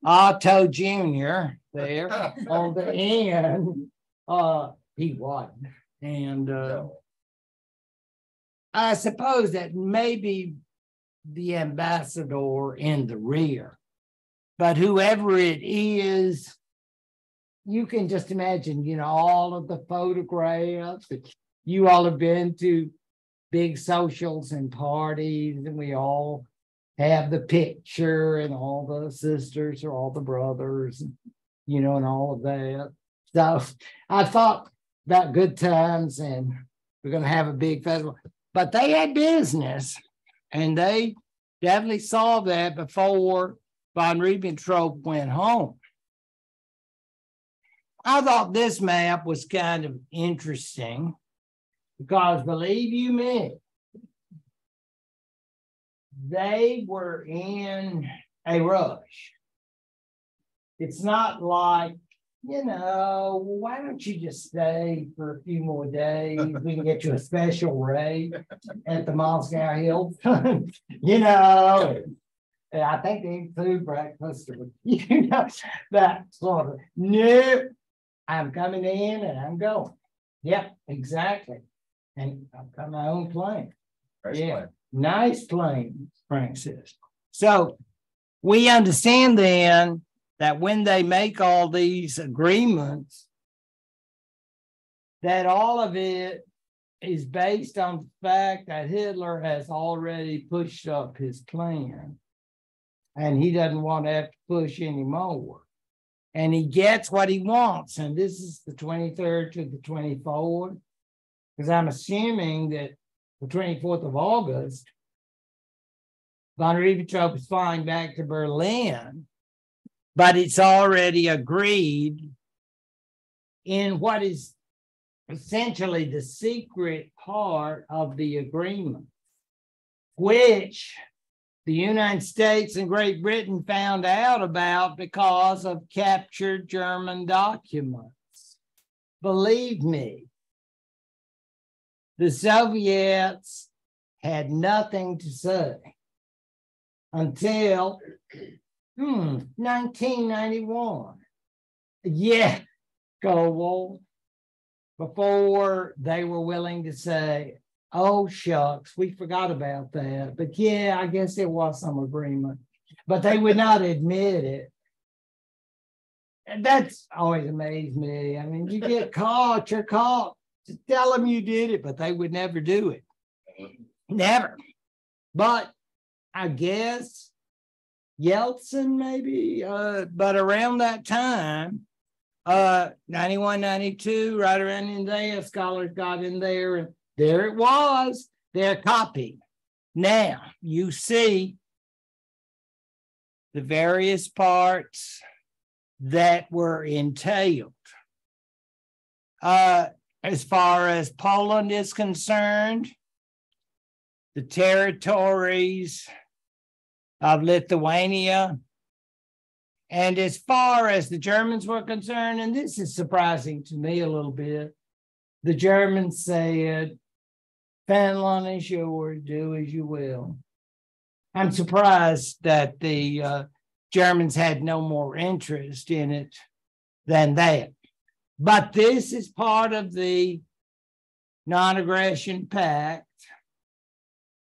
Otto Jr. there on the end. He won. And I suppose that maybe the ambassador in the rear, but whoever it is, you can just imagine, you know, all of the photographs. You all have been to big socials and parties, and we all have the picture and all the sisters or all the brothers, you know, and all of that. So I thought about good times and we're going to have a big festival. But they had business, and they definitely saw that before von Ribbentrop went home. I thought this map was kind of interesting because, believe you me, they were in a rush. It's not like, you know, why don't you just stay for a few more days? We can get you a special rate at the Moscow Hilton. You know, I think they eat food breakfast, or, you know, that sort of. Nope, I'm coming in and I'm going. Yep, exactly. And I've got my own plane. Nice plane, Frank says. So we understand then that when they make all these agreements, that all of it is based on the fact that Hitler has already pushed up his plan and he doesn't want to have to push anymore. And he gets what he wants. And this is the 23rd to the 24th, because I'm assuming that the 24th of August, von Ribbentrop is flying back to Berlin, but it's already agreed in what is essentially the secret part of the agreement, which the United States and Great Britain found out about because of captured German documents. Believe me, the Soviets had nothing to say until 1991. Yeah, Cold War. Before they were willing to say, oh, shucks, we forgot about that. But yeah, I guess there was some agreement. But they would not admit it. And that's always amazed me. I mean, you get caught, you're caught. Just tell them you did it, but they would never do it. Never. But I guess Yeltsin maybe, but around that time, 91, 92, right around in there, scholars got in there, and there it was, their copy. Now, you see the various parts that were entailed. As far as Poland is concerned, the territories of Lithuania, and as far as the Germans were concerned, and this is surprising to me a little bit, the Germans said, Finland is yours, do as you will. I'm surprised that the Germans had no more interest in it than that. But this is part of the non-aggression pact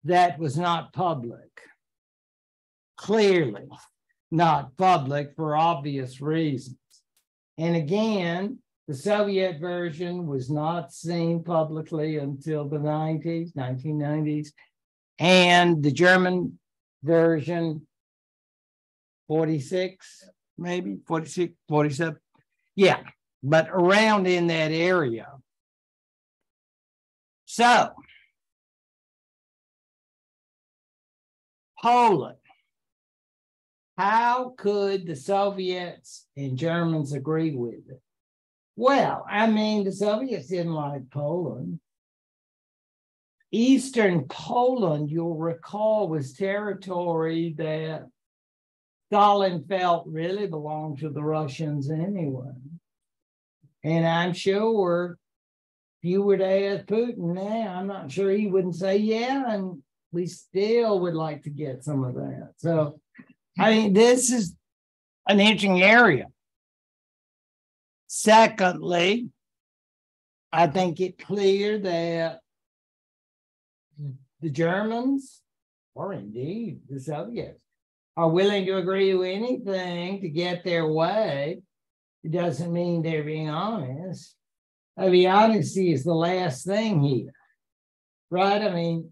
that was not public. Clearly not public for obvious reasons. And again, the Soviet version was not seen publicly until the 1990s. And the German version, 46, maybe 46, 47. Yeah, but around in that area. So, Poland. How could the Soviets and Germans agree with it? Well, I mean, the Soviets didn't like Poland. Eastern Poland, you'll recall, was territory that Stalin felt really belonged to the Russians anyway. And I'm sure if you were to ask Putin now, I'm not sure he wouldn't say, yeah, and we still would like to get some of that. So, I mean, this is an interesting area. Secondly, I think it's clear that the Germans, or indeed the Soviets, are willing to agree with anything to get their way. It doesn't mean they're being honest. I mean, honesty is the last thing here, right? I mean,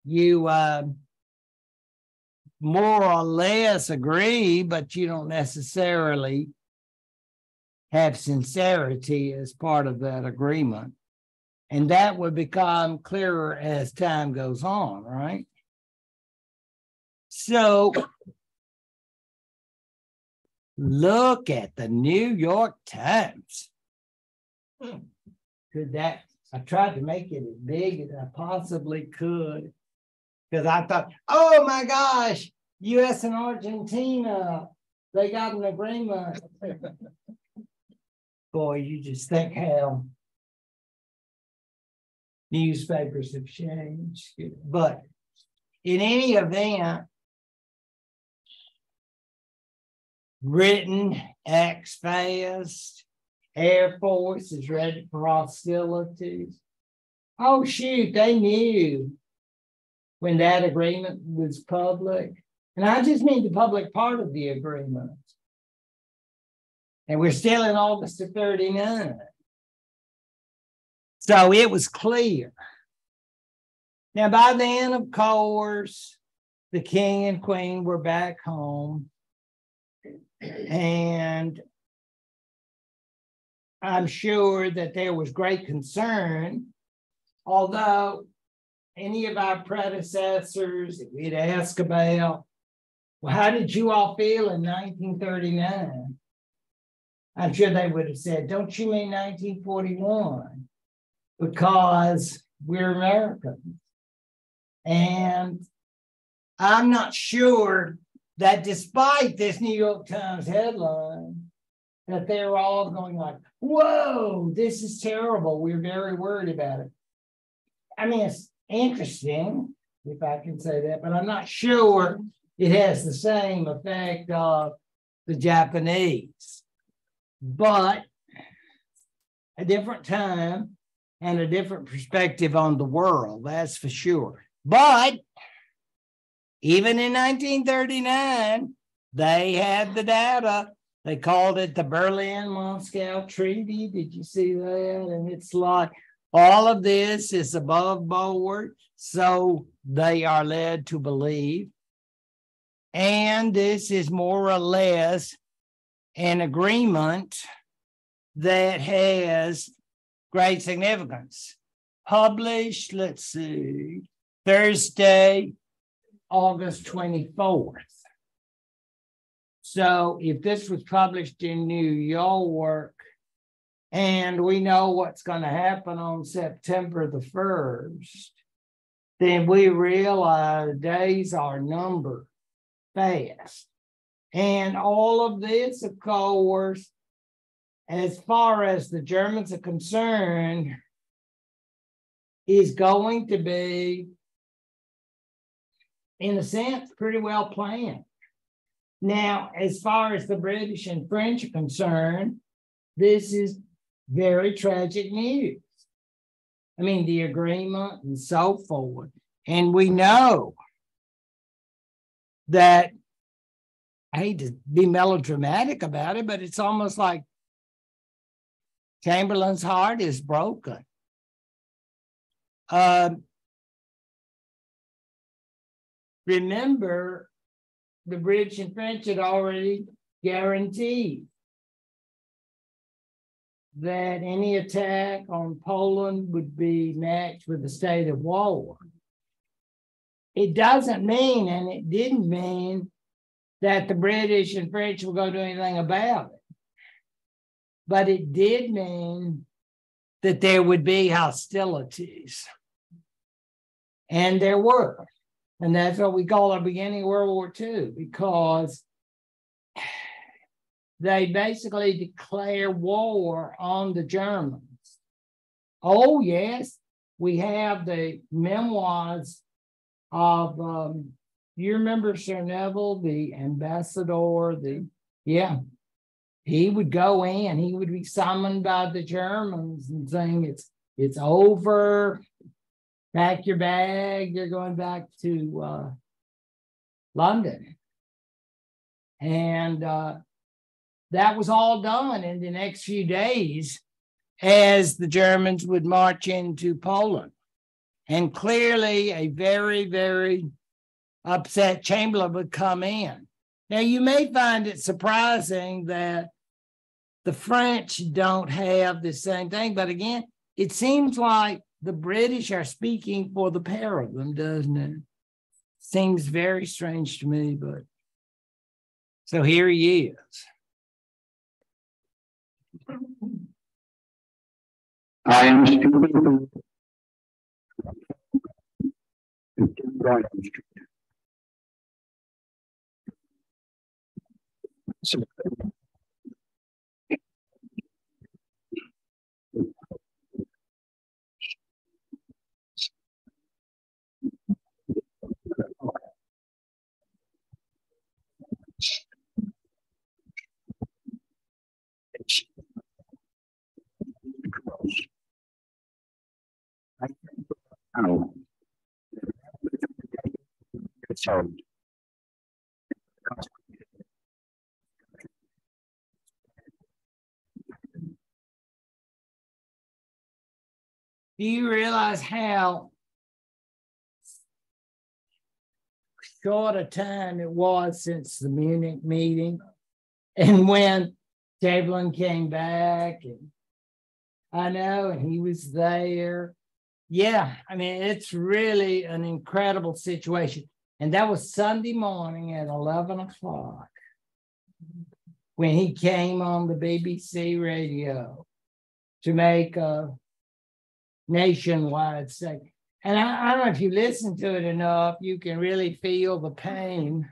you more or less agree, but you don't necessarily have sincerity as part of that agreement. And that would become clearer as time goes on, right? So look at the New York Times. Could that, I tried to make it as big as I possibly could, because I thought, oh my gosh, US and Argentina, they got an agreement. Boy, you just think how newspapers have changed. But in any event, Britain acts fast. Air Force is ready for hostilities. Oh, shoot, they knew when that agreement was public. And I just mean the public part of the agreement. And we're still in August of 39. So it was clear. Now, by then, of course, the king and queen were back home. And I'm sure that there was great concern, although any of our predecessors, if we'd ask about, well, how did you all feel in 1939? I'm sure they would have said, don't you mean 1941? Because we're Americans. And I'm not sure that despite this New York Times headline, that they're all going like, whoa, this is terrible. We're very worried about it. I mean, it's interesting, if I can say that, but I'm not sure it has the same effect of the Japanese. But a different time and a different perspective on the world, that's for sure. But even in 1939, they had the data. They called it the Berlin-Moscow Treaty. Did you see that? And it's like all of this is above board, so they are led to believe. And this is more or less an agreement that has great significance. Published, let's see, Thursday, August 24th. So if this was published in New York, and we know what's going to happen on September the 1st, then we realize days are numbered fast. And all of this, of course, as far as the Germans are concerned, is going to be, in a sense, pretty well planned. Now, as far as the British and French are concerned, this is very tragic news. I mean, the agreement and so forth. And we know that, I hate to be melodramatic about it, but it's almost like Chamberlain's heart is broken. Remember, the British and French had already guaranteed that any attack on Poland would be matched with a state of war. It doesn't mean, and it didn't mean, that the British and French were going to do anything about it. But it did mean that there would be hostilities. And there were. And that's what we call the beginning of World War II, because they basically declare war on the Germans. Oh, yes, we have the memoirs of, you remember Sir Neville, the ambassador, he would go in, he would be summoned by the Germans and saying, it's over, pack your bag, you're going back to London. And that was all done in the next few days as the Germans would march into Poland. And clearly a very, very upset Chamberlain would come in. Now, you may find it surprising that the French don't have the same thing, but again, it seems like the British are speaking for the pair of them, doesn't it? Seems very strange to me, but so here he is. I am speaking to Do you realize how short a time it was since the Munich meeting? And when Chamberlain came back, and I know, and he was there. Yeah, I mean, it's really an incredible situation. And that was Sunday morning at 11 o'clock when he came on the BBC radio to make a nationwide segment. And I don't know if you listen to it enough, you can really feel the pain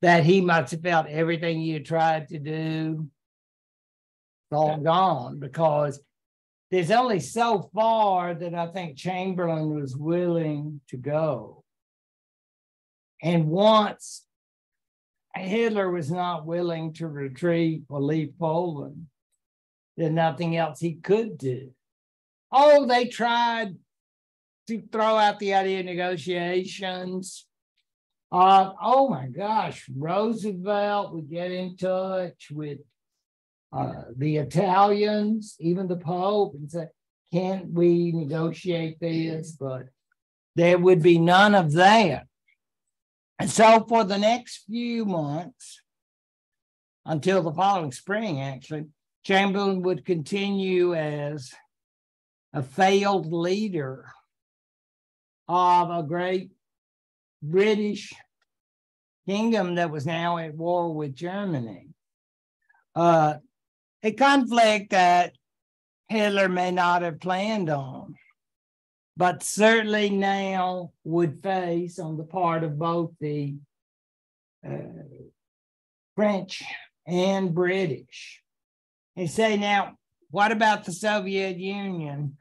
that he must have felt. Everything you tried to do, it's all gone, because there's only so far that I think Chamberlain was willing to go. And once Hitler was not willing to retreat or leave Poland, there's nothing else he could do. Oh, they tried to throw out the idea of negotiations. Oh my gosh, Roosevelt would get in touch with the Italians, even the Pope, and say, can't we negotiate this? But there would be none of that. And so for the next few months, until the following spring, actually, Chamberlain would continue as a failed leader of a great British kingdom that was now at war with Germany. A conflict that Hitler may not have planned on, but certainly now would face on the part of both the French and British. They say, now, what about the Soviet Union?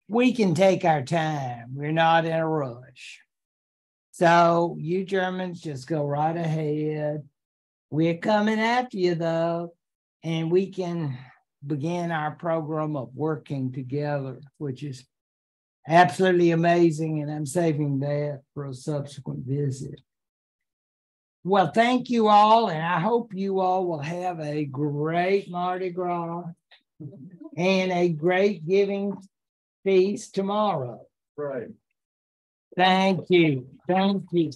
We can take our time. We're not in a rush. So you Germans just go right ahead. We're coming after you, though, and we can begin our program of working together, which is absolutely amazing, and I'm saving that for a subsequent visit. Well, thank you all, and I hope you all will have a great Mardi Gras and a great giving feast tomorrow. Right. Thank you. Thank you.